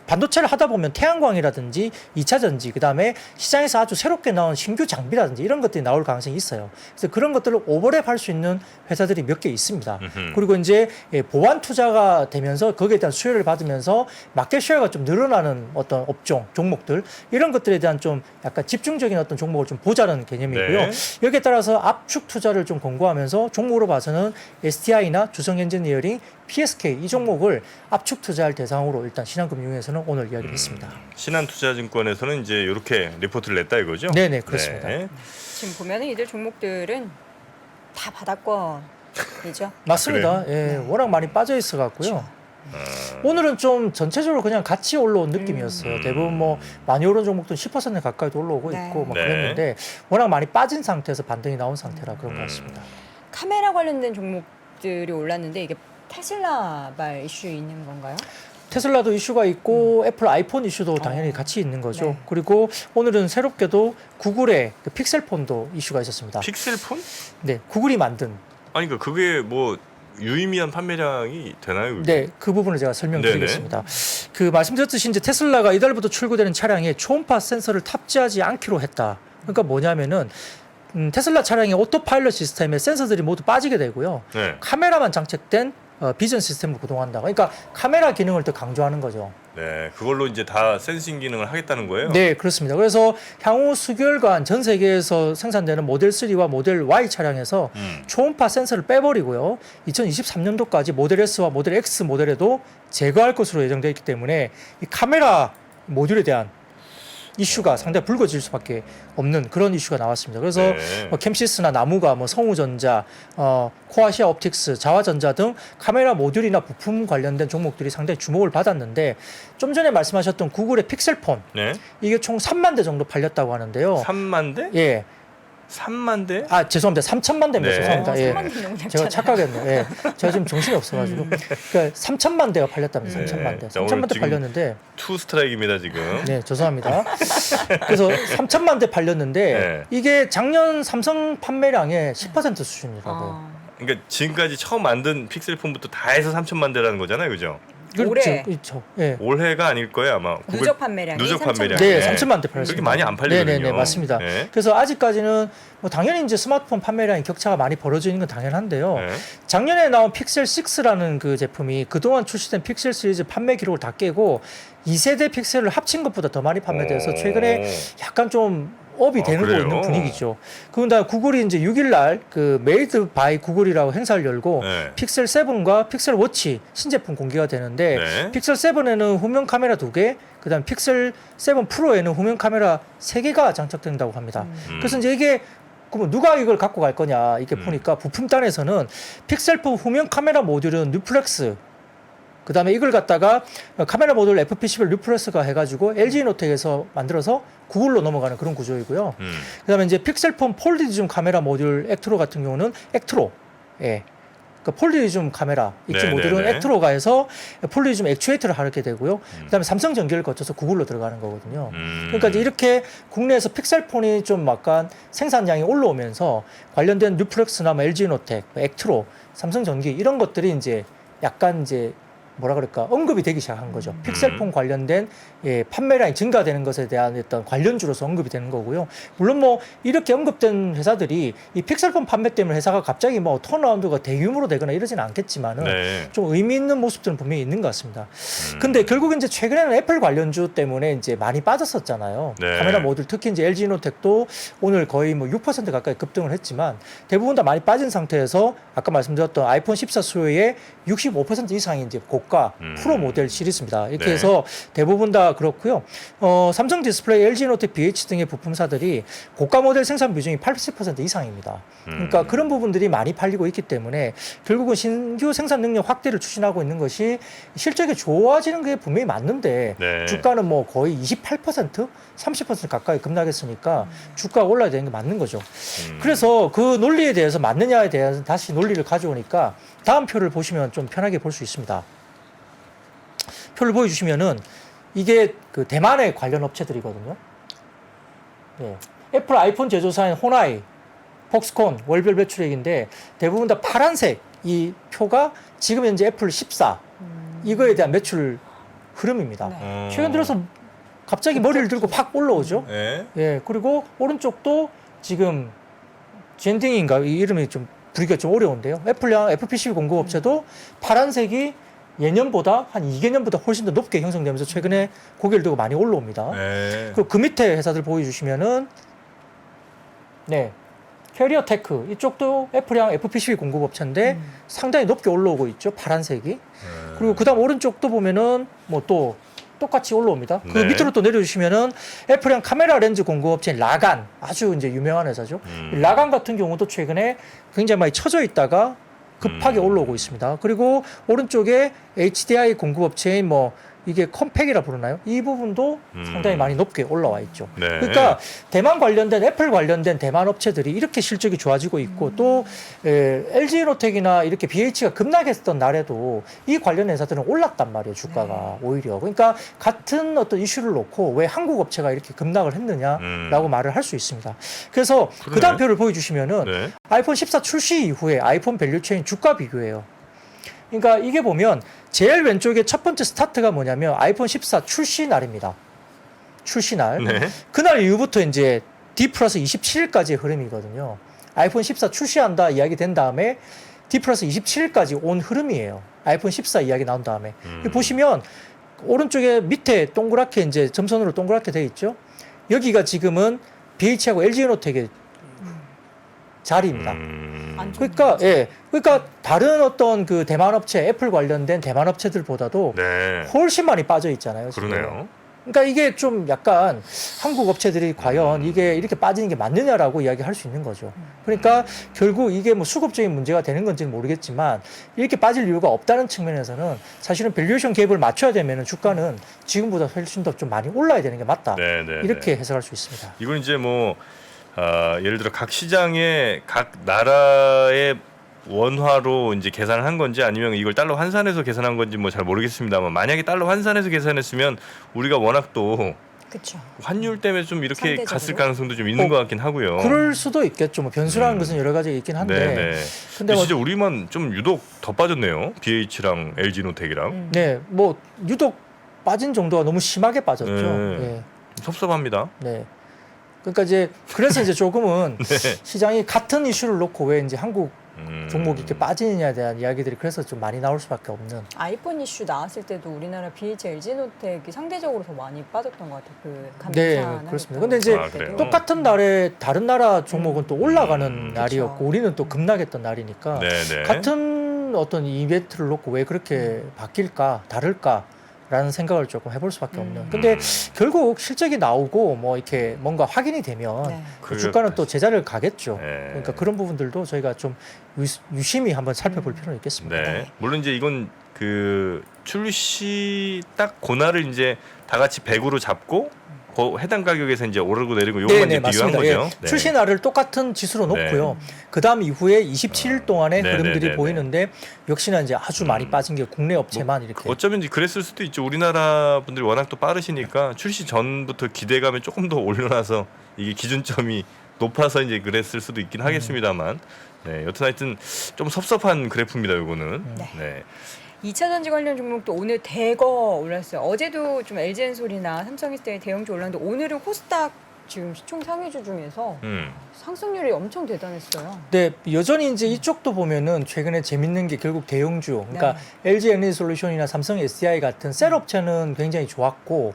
반도체를 하다 보면 태양광이라든지 2차 전지, 그다음에 시장에서 아주 새롭게 나온 신규 장비라든지 이런 것들이 나올 가능성이 있어요. 그래서 그런 것들을 오버랩할 수 있는 회사들이 몇 개 있습니다. 그리고 이제 보완 투자가 되면서 거기에 대한 수요를 받으면서 마켓 쉐어가 좀 늘어나는 어떤 업종, 종목들 이런 것들에 대한 좀 약간 집중적인 어떤 종목을 좀 보자는 개념이고요. 네. 여기에 따라서 압축 투자를 좀 권고하면서 종목으로 봐서는 STI나 주성엔지니어링, PSK 이 종목을 압축 투자할 대상으로 일단 신한금융에서는 오늘 이야기를 했습니다. 신한투자증권에서는 이제 이렇게 리포트를 냈다 이거죠? 네네 그렇습니다. 네. 지금 보면은 이들 종목들은 다 바닥권이죠. 맞습니다. 예, 워낙 많이 빠져 있어 갖고요. 오늘은 좀 전체적으로 그냥 같이 올라온 느낌이었어요. 대부분 뭐 많이 오른 종목도 10% 가까이도 올라오고 네. 있고 막 네. 그랬는데 워낙 많이 빠진 상태에서 반등이 나온 상태라 그런 것 같습니다. 카메라 관련된 종목들이 올랐는데 이게 테슬라발 이슈 있는 건가요? 테슬라도 이슈가 있고 애플 아이폰 이슈도 당연히 같이 있는 거죠. 네. 그리고 오늘은 새롭게도 구글의 그 픽셀폰도 이슈가 있었습니다. 픽셀폰? 네, 구글이 만든. 아니 그러니까 그게 뭐 유의미한 판매량이 되나요? 그게? 네, 그 부분을 제가 설명드리겠습니다. 그 말씀드렸듯이 이제 테슬라가 이달부터 출고되는 차량에 초음파 센서를 탑재하지 않기로 했다. 그러니까 뭐냐면은 테슬라 차량의 오토파일럿 시스템에 센서들이 모두 빠지게 되고요. 네. 카메라만 장착된 비전 시스템을 구동한다. 그러니까 카메라 기능을 더 강조하는 거죠. 네, 그걸로 이제 다 센싱 기능을 하겠다는 거예요? 네, 그렇습니다. 그래서 향후 수개월간 전 세계에서 생산되는 모델 3와 모델 Y 차량에서 초음파 센서를 빼버리고요. 2023년도까지 모델 S와 모델 X 모델에도 제거할 것으로 예정되어 있기 때문에 이 카메라 모듈에 대한 이슈가 상당히 불거질 수밖에 없는 그런 이슈가 나왔습니다. 그래서 네. 뭐 캠시스나 나무가 뭐 성우전자, 코아시아 옵틱스, 자화전자 등 카메라 모듈이나 부품 관련된 종목들이 상당히 주목을 받았는데 좀 전에 말씀하셨던 구글의 픽셀폰 네. 이게 총 3만 대 정도 팔렸다고 하는데요. 3만 대? 예. 3만 대? 아, 죄송합니다. 3천만 대입니다. 네. 죄송합니다. 예. 3만 개 너무 작잖아요. 제가 착각했네요. 예. 제가 지금 정신이 없어가지고. 그러니까 3천만 대가 팔렸답니다. 네. 3천만 대. 자, 오늘 3천만 대 지금 팔렸는데. 투 스트라이크입니다 지금. 네, 죄송합니다. 그래서 3천만 대 팔렸는데 네. 이게 작년 삼성 판매량의 10% 수준이라고요. 아, 그러니까 지금까지 처음 만든 픽셀폰부터 다 해서 3천만 대라는 거잖아요, 그죠? 올해. 그렇죠. 예. 올해가 아닐 거예요 아마. 누적 판매량이 누적 3,000만 판매량. 네, 네. 3천만 대 팔렸습니다. 그렇게 많이 안 팔리거든요. 네, 맞습니다. 네. 그래서 아직까지는 뭐 당연히 이제 스마트폰 판매량이 격차가 많이 벌어지는 건 당연한데요. 네. 작년에 나온 픽셀 6라는 그 제품이 그동안 출시된 픽셀 시리즈 판매 기록을 다 깨고 2세대 픽셀을 합친 것보다 더 많이 판매돼서 최근에 약간 좀 업이 되고 그래요? 있는 분위기죠. 그런데 구글이 이제 6일날 그 메이드 바이 구글이라고 행사를 열고 네. 픽셀 7과 픽셀 워치 신제품 공개가 되는데 네. 픽셀 7에는 후면 카메라 2개, 그다음 픽셀 7 프로에는 후면 카메라 3개가 장착된다고 합니다. 그래서 이제 이게 그러면 누가 이걸 갖고 갈 거냐 이렇게 보니까 부품단에서는 픽셀4 후면 카메라 모듈은 뉴플렉스, 그다음에 이걸 갖다가 카메라 모듈 FP11 뉴플렉스가 해가지고 LG노텍에서 만들어서 구글로 넘어가는 그런 구조이고요. 그다음에 이제 픽셀폰 폴리드 줌 카메라 모듈 액트로 같은 경우는 액트로, 예, 그러니까 폴리즘 카메라, 익지 네, 모듈은 네, 네. 액트로가 해서 폴리즘 액추에이터를 하게 되고요. 그다음에 삼성 전기를 거쳐서 구글로 들어가는 거거든요. 그러니까 이제 이렇게 국내에서 픽셀폰이 좀 약간 생산량이 올라오면서 관련된 뉴플렉스나 뭐 LG노텍, 액트로, 삼성전기 이런 것들이 이제 약간 이제 뭐라 그럴까 언급이 되기 시작한 거죠. 픽셀폰 관련된 판매량이 증가되는 것에 대한 어떤 관련주로서 언급이 되는 거고요. 물론 뭐 이렇게 언급된 회사들이 이 픽셀폰 판매 때문에 회사가 갑자기 뭐 턴어라운드가 대규모로 되거나 이러지는 않겠지만은 네. 좀 의미 있는 모습들은 분명히 있는 것 같습니다. 근데 결국 이제 최근에는 애플 관련주 때문에 이제 많이 빠졌었잖아요. 네. 카메라 모듈 특히 이제 LG노텍도 오늘 거의 뭐 6% 가까이 급등을 했지만 대부분 다 많이 빠진 상태에서 아까 말씀드렸던 아이폰 14 수요의 65% 이상이 이제 고가 프로 모델 시리즈입니다. 이렇게 네. 해서 대부분 다 그렇고요. 삼성 디스플레이, LG노텍, BH 등의 부품사들이 고가 모델 생산 비중이 80% 이상입니다. 그러니까 그런 부분들이 많이 팔리고 있기 때문에 결국은 신규 생산 능력 확대를 추진하고 있는 것이 실적이 좋아지는 게 분명히 맞는데 네. 주가는 뭐 거의 28%, 30% 가까이 급락했으니까 주가가 올라야 되는 게 맞는 거죠. 그래서 그 논리에 대해서 맞느냐에 대해서 다시 논리를 가져오니까 다음 표를 보시면 좀 편하게 볼 수 있습니다. 표를 보여주시면은 이게 그 대만의 관련 업체들이거든요. 네. 애플 아이폰 제조사인 호나이, 폭스콘, 월별 매출액인데 대부분 다 파란색 이 표가 지금 현재 애플 14 이거에 대한 매출 흐름입니다. 네. 최근 들어서 갑자기 머리를 들고 팍 올라오죠. 네. 예, 그리고 오른쪽도 지금 젠딩인가 이 이름이 좀 부르기가 좀 어려운데요. 애플 PCB 공급업체도 파란색이 예년보다 한 2개년보다 훨씬 더 높게 형성되면서 최근에 고개를 들고 많이 올라옵니다. 네. 그리고 그 밑에 회사들 보여주시면은 네 캐리어 테크 이쪽도 애플이랑 FPCB 공급업체인데 상당히 높게 올라오고 있죠. 파란색이. 그리고 그다음 오른쪽도 보면은 뭐 또 똑같이 올라옵니다. 그 네. 밑으로 또 내려주시면은 애플이랑 카메라 렌즈 공급업체인 라간 아주 이제 유명한 회사죠. 라간 같은 경우도 최근에 굉장히 많이 처져 있다가 급하게 올라오고 있습니다. 그리고 오른쪽에 HDI 공급업체인 뭐 이게 컴팩이라 부르나요? 이 부분도 상당히 많이 높게 올라와 있죠. 네. 그러니까 대만 관련된 애플 관련된 대만 업체들이 이렇게 실적이 좋아지고 있고 또 LG노텍이나 이렇게 BH가 급락했던 날에도 이 관련 회사들은 올랐단 말이에요. 주가가 오히려. 그러니까 같은 어떤 이슈를 놓고 왜 한국 업체가 이렇게 급락을 했느냐라고 말을 할 수 있습니다. 그래서 그러네. 그 다음 표를 보여주시면은 네. 아이폰 14 출시 이후에 아이폰 밸류체인 주가 비교예요. 그러니까 이게 보면 제일 왼쪽에 첫 번째 스타트가 뭐냐면 아이폰 14 출시 날입니다. 출시 날. 네. 그날 이후부터 이제 D 플러스 27일까지의 흐름이거든요. 아이폰 14 출시한다 이야기 된 다음에 D 플러스 27일까지 온 흐름이에요. 아이폰 14 이야기 나온 다음에. 보시면 오른쪽에 밑에 동그랗게 이제 점선으로 동그랗게 되어 있죠. 여기가 지금은 BH하고 LG노텍의 자리입니다. 안 좋은 그러니까 그러니까 다른 어떤 그 대만 업체, 애플 관련된 대만 업체들보다도 네. 훨씬 많이 빠져 있잖아요. 지금. 그러네요. 그러니까 이게 좀 약간 한국 업체들이 과연 이게 이렇게 빠지는 게 맞느냐라고 이야기할 수 있는 거죠. 그러니까 결국 이게 뭐 수급적인 문제가 되는 건지는 모르겠지만 이렇게 빠질 이유가 없다는 측면에서는 사실은 밸류에이션 갭을 맞춰야 되면은 주가는 지금보다 훨씬 더 좀 많이 올라야 되는 게 맞다. 네, 네, 이렇게 네. 해석할 수 있습니다. 이건 이제 뭐 예를 들어 각 시장의 각 나라의 원화로 이제 계산을 한 건지 아니면 이걸 달러 환산해서 계산한 건지 뭐 잘 모르겠습니다만 만약에 달러 환산해서 계산했으면 우리가 워낙 또 그렇죠. 환율 때문에 좀 이렇게 상대적으로? 갔을 가능성도 좀 있는 것 같긴 하고요. 그럴 수도 있겠죠. 뭐 변수라는 것은 여러 가지가 있긴 한데. 네네. 근데 근데 뭐 진짜 우리만 좀 유독 더 빠졌네요. BH랑 LG노텍이랑 네, 뭐 유독 빠진 정도가 너무 심하게 빠졌죠. 네. 네. 섭섭합니다. 네. 그러니까 이제 그래서 이제 조금은 네. 시장이 같은 이슈를 놓고 왜 이제 한국 종목이 이렇게 음. 빠지느냐에 대한 이야기들이 그래서 좀 많이 나올 수밖에 없는. 아이폰 이슈 나왔을 때도 우리나라 BH, LG노텍이 상대적으로 더 많이 빠졌던 것 같아요. 그 네, 감산하겠다고 그렇습니다. 근데 이제 했을 그래요? 때도. 똑같은 날에 다른 나라 종목은 또 올라가는 그쵸. 날이었고 우리는 또 급락했던 날이니까 네네. 같은 어떤 이벤트를 놓고 왜 그렇게 바뀔까, 다를까? 라는 생각을 조금 해볼 수밖에 없는. 근데 결국 실적이 나오고 뭐 이렇게 뭔가 확인이 되면 네. 그 주가는 또 제자리를 가겠죠. 네. 그러니까 그런 부분들도 저희가 좀 유심히 한번 살펴볼 필요는 있겠습니다. 네. 물론 이제 이건 그 출시 딱 고날을 이제 다 같이 100으로 잡고 그 해당 가격에서 이제 오르고 내리고 요것만 이제 비교한 거죠. 예. 네. 출시날을 똑같은 지수로 놓고요. 그다음 이후에 27일 동안의 네, 흐름들이 네, 네, 보이는데 역시나 이제 아주 많이 빠진 게 국내 업체만 이렇게. 어쩌면 이제 그랬을 수도 있죠. 우리나라 분들이 워낙 또 빠르시니까 출시 전부터 기대감이 조금 더 올려놔서 이게 기준점이 높아서 이제 그랬을 수도 있긴 하겠습니다만, 네, 여튼 하여튼 좀 섭섭한 그래프입니다. 요거는. 네. 네. 2차 전지 관련 종목도 오늘 대거 올랐어요. 어제도 좀 LG엔솔이나 삼성에스테이 대형주 올랐는데 오늘은 코스닥 지금 시총 상위주 중에서 상승률이 엄청 대단했어요. 네, 여전히 이제 이쪽도 보면은 최근에 재밌는 게 결국 대형주, 그러니까 LG 에너지솔루션이나 삼성 SDI 같은 셀 업체는 굉장히 좋았고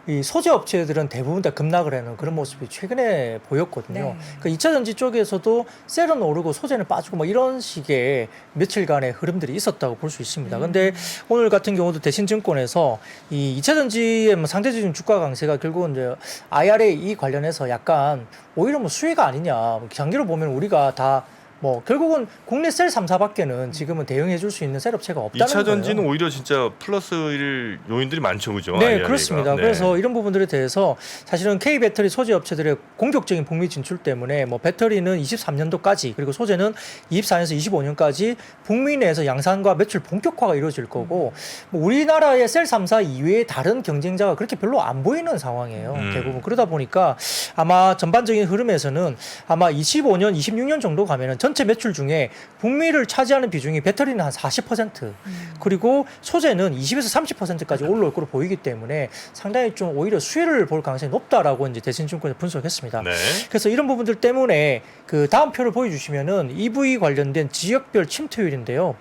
이 소재 업체들은 대부분 다 급락을 하는 그런 모습이 최근에 보였거든요. 네. 그러니까 2차 전지 쪽에서도 셀은 오르고 소재는 빠지고 뭐 이런 식의 며칠간의 흐름들이 있었다고 볼 수 있습니다. 근데 오늘 같은 경우도 대신증권에서 이 2차 전지의 뭐 상대적인 주가 강세가 결국은 이제 IRA 관련해서 약간 오히려 뭐 수혜가 아니냐. 장기로 보면 우리가 다 뭐 결국은 국내 셀 3사밖에는 지금은 대응해 줄 수 있는 셀 업체가 없다는 2차 거예요. 전지는 오히려 진짜 플러스일 요인들이 많죠, 그죠? 네, IRA 가. 그렇습니다. 네. 그래서 이런 부분들에 대해서 사실은 K 배터리 소재 업체들의 공격적인 북미 진출 때문에 뭐 배터리는 23년도까지 그리고 소재는 24년에서 25년까지 북미 내에서 양산과 매출 본격화가 이루어질 거고 뭐 우리나라의 셀 3사 이외에 다른 경쟁자가 그렇게 별로 안 보이는 상황이에요. 대부분 그러다 보니까 아마 전반적인 흐름에서는 아마 25년, 26년 정도 가면은 전체 매출 중에 북미를 차지하는 비중이 배터리는 한 40% 그리고 소재는 20에서 30%까지 올라올 거로 보이기 때문에 상당히 좀 오히려 수혜를 볼 가능성이 높다라고 이제 대신증권에서 분석했습니다. 네. 그래서 이런 부분들 때문에 그 다음 표를 보여주시면은 EV 관련된 지역별 침투율인데요.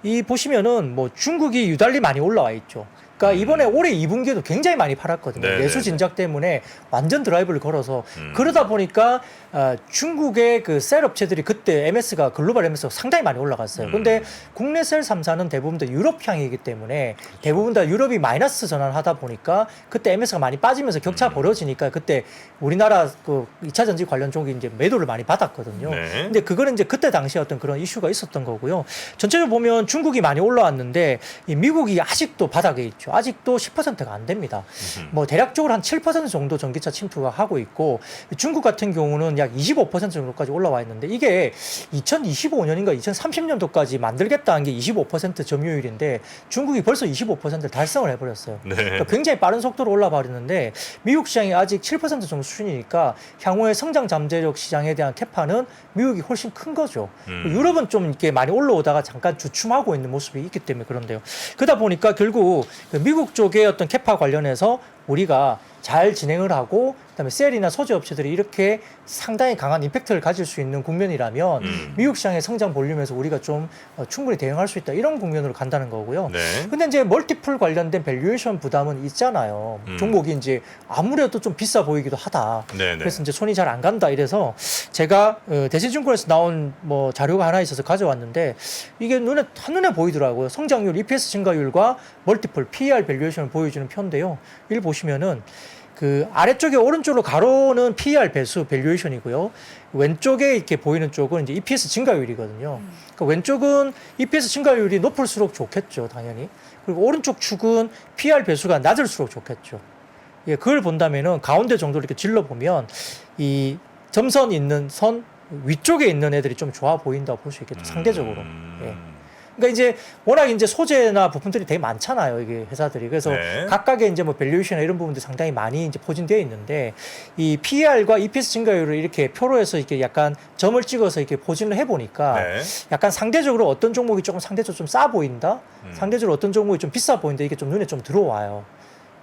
이 보시면은 뭐 중국이 유달리 많이 올라와 있죠. 그러니까 이번에 올해 2분기에도 굉장히 많이 팔았거든요. 네, 내수 네, 진작 때문에 완전 드라이브를 걸어서 그러다 보니까 중국의 그 셀 업체들이 그때 MS가 글로벌 MS가 상당히 많이 올라갔어요. 근데 국내 셀 3사는 대부분 다 유럽향이기 때문에 대부분 다 유럽이 마이너스 전환하다 보니까 그때 MS가 많이 빠지면서 격차 벌어지니까 그때 우리나라 그 2차 전지 관련 쪽이 이제 매도를 많이 받았거든요. 네. 근데 그거는 이제 그때 당시에 어떤 그런 이슈가 있었던 거고요. 전체적으로 보면 중국이 많이 올라왔는데 이 미국이 아직도 바닥에 있죠. 아직도 10%가 안 됩니다. 뭐 대략적으로 한 7% 정도 전기차 침투가 하고 있고 중국 같은 경우는 약 25% 정도까지 올라와 있는데 이게 2025년인가 2030년도까지 만들겠다는 게 25% 점유율인데 중국이 벌써 25%를 달성을 해버렸어요. 네. 그러니까 굉장히 빠른 속도로 올라버리는데 미국 시장이 아직 7% 정도 수준이니까 향후에 성장 잠재력 시장에 대한 캐파는 미국이 훨씬 큰 거죠. 유럽은 좀 이렇게 많이 올라오다가 잠깐 주춤하고 있는 모습이 있기 때문에 그런데요. 그러다 보니까 결국 그 미국 쪽의 어떤 캐파 관련해서 우리가 잘 진행을 하고 그다음에 셀이나 소재 업체들이 이렇게 상당히 강한 임팩트를 가질 수 있는 국면이라면 미국 시장의 성장 볼륨에서 우리가 좀 충분히 대응할 수 있다 이런 국면으로 간다는 거고요. 네. 근데 이제 멀티플 관련된 밸류에이션 부담은 있잖아요. 종목이 이제 아무래도 좀 비싸 보이기도 하다. 네, 네. 그래서 이제 손이 잘 안 간다 이래서 제가 대신증권에서 나온 뭐 자료가 하나 있어서 가져왔는데 이게 한눈에 보이더라고요. 성장률, EPS 증가율과 멀티플, PER 밸류에이션을 보여주는 표인데요. 이를 보시면은 그 아래쪽에 오른쪽으로 가로는 PER 배수 밸류에이션이고요. 왼쪽에 이렇게 보이는 쪽은 이제 EPS 증가율이거든요. 그러니까 왼쪽은 EPS 증가율이 높을수록 좋겠죠, 당연히. 그리고 오른쪽 축은 PER 배수가 낮을수록 좋겠죠. 예, 그걸 본다면은 가운데 정도 이렇게 질러 보면 이 점선 있는 선 위쪽에 있는 애들이 좀 좋아 보인다고 볼 수 있겠죠, 상대적으로. 예. 그러니까 이제 워낙 이제 소재나 부품들이 되게 많잖아요, 이게 회사들이. 그래서 네. 각각의 이제 뭐 밸류에이션이나 이런 부분들이 상당히 많이 이제 포진되어 있는데 이 PER과 EPS 증가율을 이렇게 표로 해서 이렇게 약간 점을 찍어서 이렇게 포진을 해보니까 네. 약간 상대적으로 어떤 종목이 조금 상대적으로 좀 싸 보인다, 상대적으로 어떤 종목이 좀 비싸 보인다 이게 좀 눈에 좀 들어와요.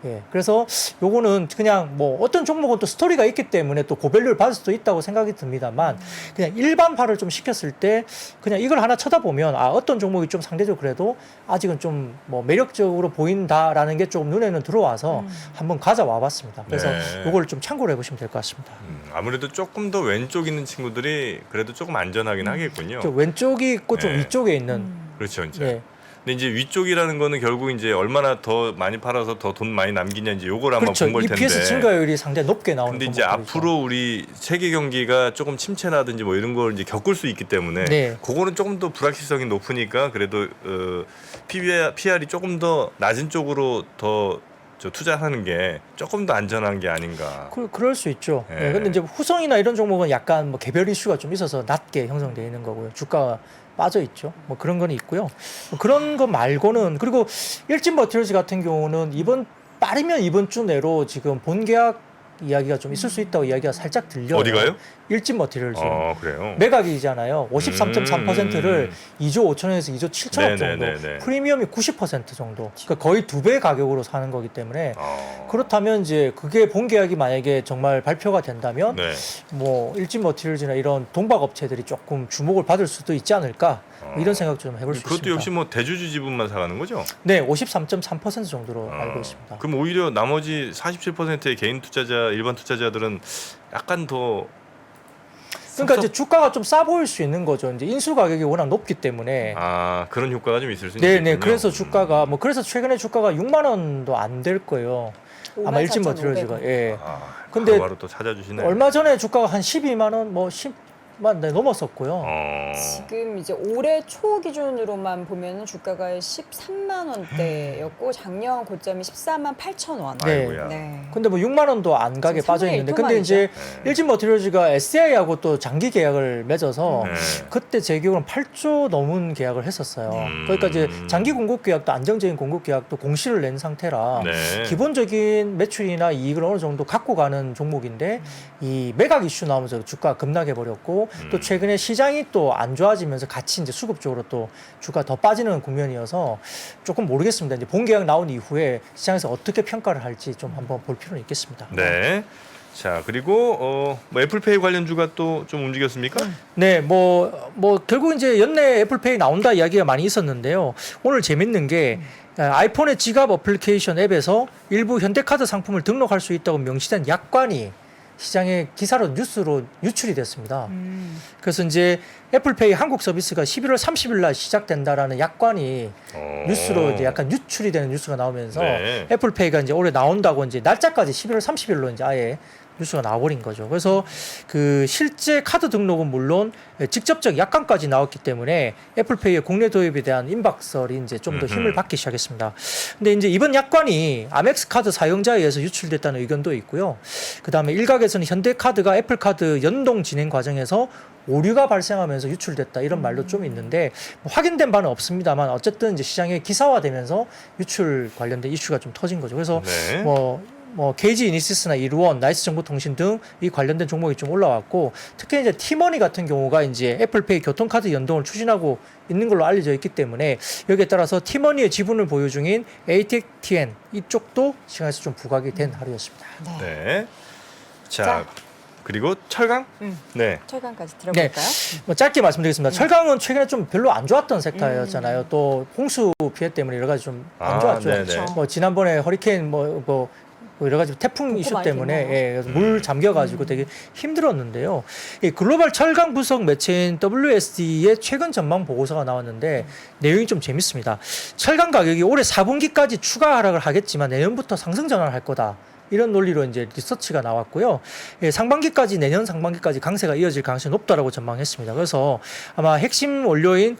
예, 그래서 요거는 그냥 뭐 어떤 종목은 또 스토리가 있기 때문에 또 고밸류를 받을 수도 있다고 생각이 듭니다만 그냥 일반화를 좀 시켰을 때 그냥 이걸 하나 쳐다보면 아 어떤 종목이 좀 상대적으로 그래도 아직은 좀 뭐 매력적으로 보인다라는 게 조금 눈에는 들어와서 한번 가져와 봤습니다. 그래서 네. 요거를 좀 참고를 해보시면 될 것 같습니다. 아무래도 조금 더 왼쪽 있는 친구들이 그래도 조금 안전하긴 하겠군요. 저 왼쪽이 있고 좀 네. 위쪽에 있는 그렇죠, 진짜. 네. 근데 이제 위쪽이라는 거는 결국 이제 얼마나 더 많이 팔아서 더 돈 많이 남기냐 이제 요걸 아마 그렇죠. 본 걸 텐데. EPS 증가율이 상당히 높게 나오는 근데 이제 종목들이죠. 앞으로 우리 세계 경기가 조금 침체라든지 뭐 이런 걸 이제 겪을 수 있기 때문에 네. 그거는 조금 더 불확실성이 높으니까 그래도 PR이 조금 더 낮은 쪽으로 더 저 투자하는 게 조금 더 안전한 게 아닌가. 그럴 수 있죠. 예. 네, 근데 이제 후성이나 이런 종목은 약간 뭐 개별 이슈가 좀 있어서 낮게 형성되어 있는 거고요. 주가가 빠져 있죠. 뭐 그런 건 있고요. 뭐 그런 거 말고는 그리고 일진 머티리얼즈 같은 경우는 빠르면 이번 주 내로 지금 본 계약 이야기가 좀 있을 수 있다고 이야기가 살짝 들려요. 어디가요? 일진 머티리얼즈. 그래요. 매각이잖아요. 53.3%를 2조 5천원에서 2조 7천억 정도. 네네네네. 프리미엄이 90% 정도. 그러니까 거의 2배 가격으로 사는 거기 때문에 어. 그렇다면 이제 그게 본 계약이 만약에 정말 발표가 된다면 네. 뭐 일진 머티리얼즈나 이런 동박 업체들이 조금 주목을 받을 수도 있지 않을까 뭐 이런 생각 좀 해볼 수 있습니다. 그것도 역시 뭐 대주주 지분만 사가는 거죠? 네, 53.3% 정도로 알고 있습니다. 그럼 오히려 나머지 47%의 개인 투자자, 일반 투자자들은 약간 더 그러니까 이제 주가가 좀 싸 보일 수 있는 거죠. 이제 인수 가격이 워낙 높기 때문에. 그런 효과가 좀 있을 수 네, 있겠군요. 네. 그래서 주가가 뭐 그래서 최근에 주가가 6만 원도 안 될 거예요. 아마 일진 머티리얼즈가. 예. 근데 바로 또 찾아주시네. 얼마 전에 주가가 한 12만 원, 뭐 10만 네, 넘었었고요. 지금 이제 올해 초 기준으로만 보면 주가가 13만 원대였고 작년 고점이 14만 8천 원. 네. 아이고야. 네. 근데 뭐 6만 원도 안 가게 지금 빠져 있는데, 3분의 1 근데 이제 네. 일진 머티리얼즈가 SDI하고 또 장기 계약을 맺어서 네. 그때 제 기억으로는 8조 넘은 계약을 했었어요. 그러니까 이제 장기 공급 계약도 안정적인 공급 계약도 공시를 낸 상태라 네. 기본적인 매출이나 이익을 어느 정도 갖고 가는 종목인데 이 매각 이슈 나오면서 주가가 급락해 버렸고 또 최근에 시장이 또 안 좋아지면서 같이 이제 수급적으로 또 주가 더 빠지는 국면이어서 조금 모르겠습니다. 이제 본 계약 나온 이후에 시장에서 어떻게 평가를 할지 좀 한번 볼 필요는 있겠습니다. 네. 자, 그리고 뭐 애플페이 관련주가 또 좀 움직였습니까? 네, 뭐 결국 이제 연내 애플페이 나온다 이야기가 많이 있었는데요. 오늘 재밌는 게 아이폰의 지갑 어플리케이션 앱에서 일부 현대카드 상품을 등록할 수 있다고 명시된 약관이 시장의 기사로 뉴스로 유출이 됐습니다. 그래서 이제 애플페이 한국 서비스가 11월 30일 날 시작된다라는 약관이 뉴스로 이제 약간 유출이 되는 뉴스가 나오면서 네. 애플페이가 이제 올해 나온다고 이제 날짜까지 11월 30일로 이제 아예 뉴스가 나와버린 거죠. 그래서 그 실제 카드 등록은 물론 직접적 약관까지 나왔기 때문에 애플페이의 국내 도입에 대한 임박설이 이제 좀 더 힘을 받기 시작했습니다. 근데 이제 이번 약관이 아멕스 카드 사용자에 의해서 유출됐다는 의견도 있고요. 그 다음에 일각에서는 현대카드가 애플카드 연동 진행 과정에서 오류가 발생하면서 유출됐다 이런 말도 좀 있는데 뭐 확인된 바는 없습니다만 어쨌든 이제 시장에 기사화되면서 유출 관련된 이슈가 좀 터진 거죠. 그래서 네. 뭐 KG 이니시스나 이루원, 나이스 정보통신 등 이 관련된 종목이 좀 올라왔고 특히 이제 티머니 같은 경우가 이제 애플페이 교통카드 연동을 추진하고 있는 걸로 알려져 있기 때문에 여기에 따라서 티머니의 지분을 보유 중인 ATTN 이쪽도 시장에서 좀 부각이 된 하루였습니다. 네. 자, 자. 그리고 철강? 네. 철강까지 들어볼까요? 뭐 짧게 말씀드리겠습니다. 철강은 최근에 좀 별로 안 좋았던 섹터였잖아요. 또 홍수 피해 때문에 여러 가지 좀 안 좋았죠. 네네. 뭐 지난번에 허리케인 뭐 여러 가지 태풍 복구 이슈 많이 때문에 됐나요? 그래서 물 잠겨가지고 되게 힘들었는데요. 이 글로벌 철강 분석 매체인 WSD의 최근 전망 보고서가 나왔는데 내용이 좀 재밌습니다. 철강 가격이 올해 4분기까지 추가 하락을 하겠지만 내년부터 상승 전환을 할 거다. 이런 논리로 이제 리서치가 나왔고요. 예, 상반기까지 내년 상반기까지 강세가 이어질 가능성이 높다라고 전망했습니다. 그래서 아마 핵심 원료인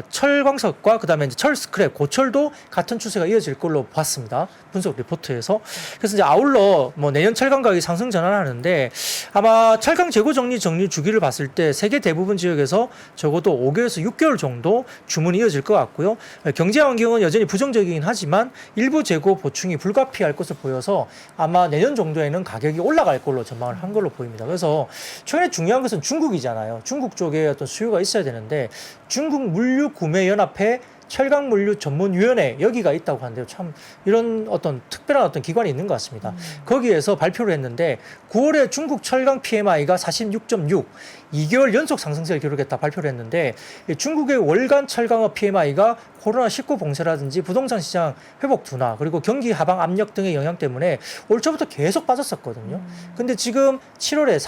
철광석과 그다음에 이제 철 스크랩, 고철도 같은 추세가 이어질 걸로 봤습니다. 분석 리포트에서. 그래서 이제 아울러 뭐 내년 철강 가격이 상승 전환하는데 아마 철강 재고 정리 주기를 봤을 때 세계 대부분 지역에서 적어도 5개월에서 6개월 정도 주문이 이어질 것 같고요. 경제 환경은 여전히 부정적이긴 하지만 일부 재고 보충이 불가피할 것으로 보여서 아마 내년 정도에는 가격이 올라갈 걸로 전망을 한 걸로 보입니다. 그래서 최근에 중요한 것은 중국이잖아요. 중국 쪽에 어떤 수요가 있어야 되는데 중국 물류구매연합회 철강물류 전문위원회 여기가 있다고 하는데요. 참 이런 어떤 특별한 어떤 기관이 있는 것 같습니다. 거기에서 발표를 했는데 9월에 중국 철강 PMI가 46.6, 2개월 연속 상승세를 기록했다 발표를 했는데 중국의 월간 철강업 PMI가 코로나19 봉쇄라든지 부동산 시장 회복 둔화 그리고 경기 하방 압력 등의 영향 때문에 올 초부터 계속 빠졌었거든요. 근데 지금 7월에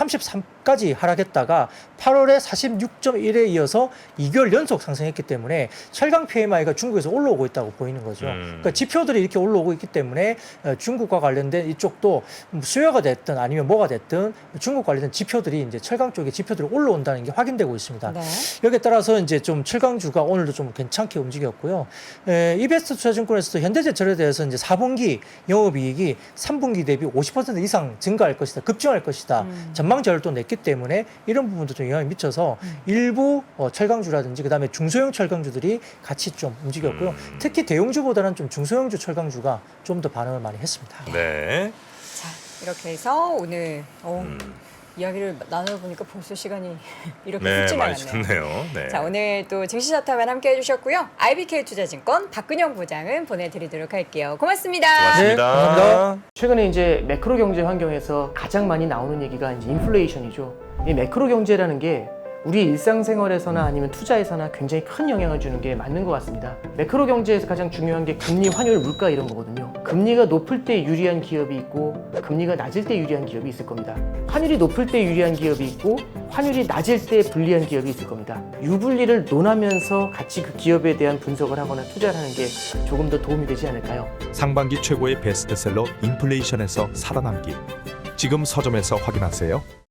33까지 하락했다가 8월에 46.1에 이어서 2개월 연속 상승했기 때문에 철강 PMI PMI가 중국에서 올라오고 있다고 보이는 거죠. 그러니까 지표들이 이렇게 올라오고 있기 때문에 중국과 관련된 이쪽도 수요가 됐든 아니면 뭐가 됐든 중국 관련된 지표들이 이제 철강 쪽의 지표들이 올라온다는 게 확인되고 있습니다. 네. 여기에 따라서 이제 좀 철강주가 오늘도 좀 괜찮게 움직였고요. 이베스트 투자증권에서도 현대제철에 대해서 이제 4분기 영업이익이 3분기 대비 50% 이상 증가할 것이다, 급증할 것이다 전망자를 또 냈기 때문에 이런 부분도 좀 영향이 미쳐서 일부 철강주라든지 그다음에 중소형 철강주들이 같이 좀 움직였고요. 특히 대형주보다는 좀 중소형주 철강주가 좀 더 반응을 많이 했습니다. 네. 자, 이렇게 해서 오늘 이야기를 나눠보니까 벌써 시간이 이렇게 네, 훌쩍 많이 나갔네요. 좋네요. 네. 자, 오늘 또 증시자타면 함께 해주셨고요. IBK 투자증권 박근영 부장은 보내드리도록 할게요. 고맙습니다. 고맙습니다. 네, 감사합니다. 최근에 이제 매크로 경제 환경에서 가장 많이 나오는 얘기가 이제 인플레이션이죠. 이 매크로 경제라는 게 우리 일상생활에서나 아니면 투자에서나 굉장히 큰 영향을 주는 게 맞는 것 같습니다. 매크로 경제에서 가장 중요한 게 금리, 환율, 물가 이런 거거든요. 금리가 높을 때 유리한 기업이 있고 금리가 낮을 때 유리한 기업이 있을 겁니다. 환율이 높을 때 유리한 기업이 있고 환율이 낮을 때 불리한 기업이 있을 겁니다. 유불리를 논하면서 같이 그 기업에 대한 분석을 하거나 투자를 하는 게 조금 더 도움이 되지 않을까요? 상반기 최고의 베스트셀러 인플레이션에서 살아남기. 지금 서점에서 확인하세요.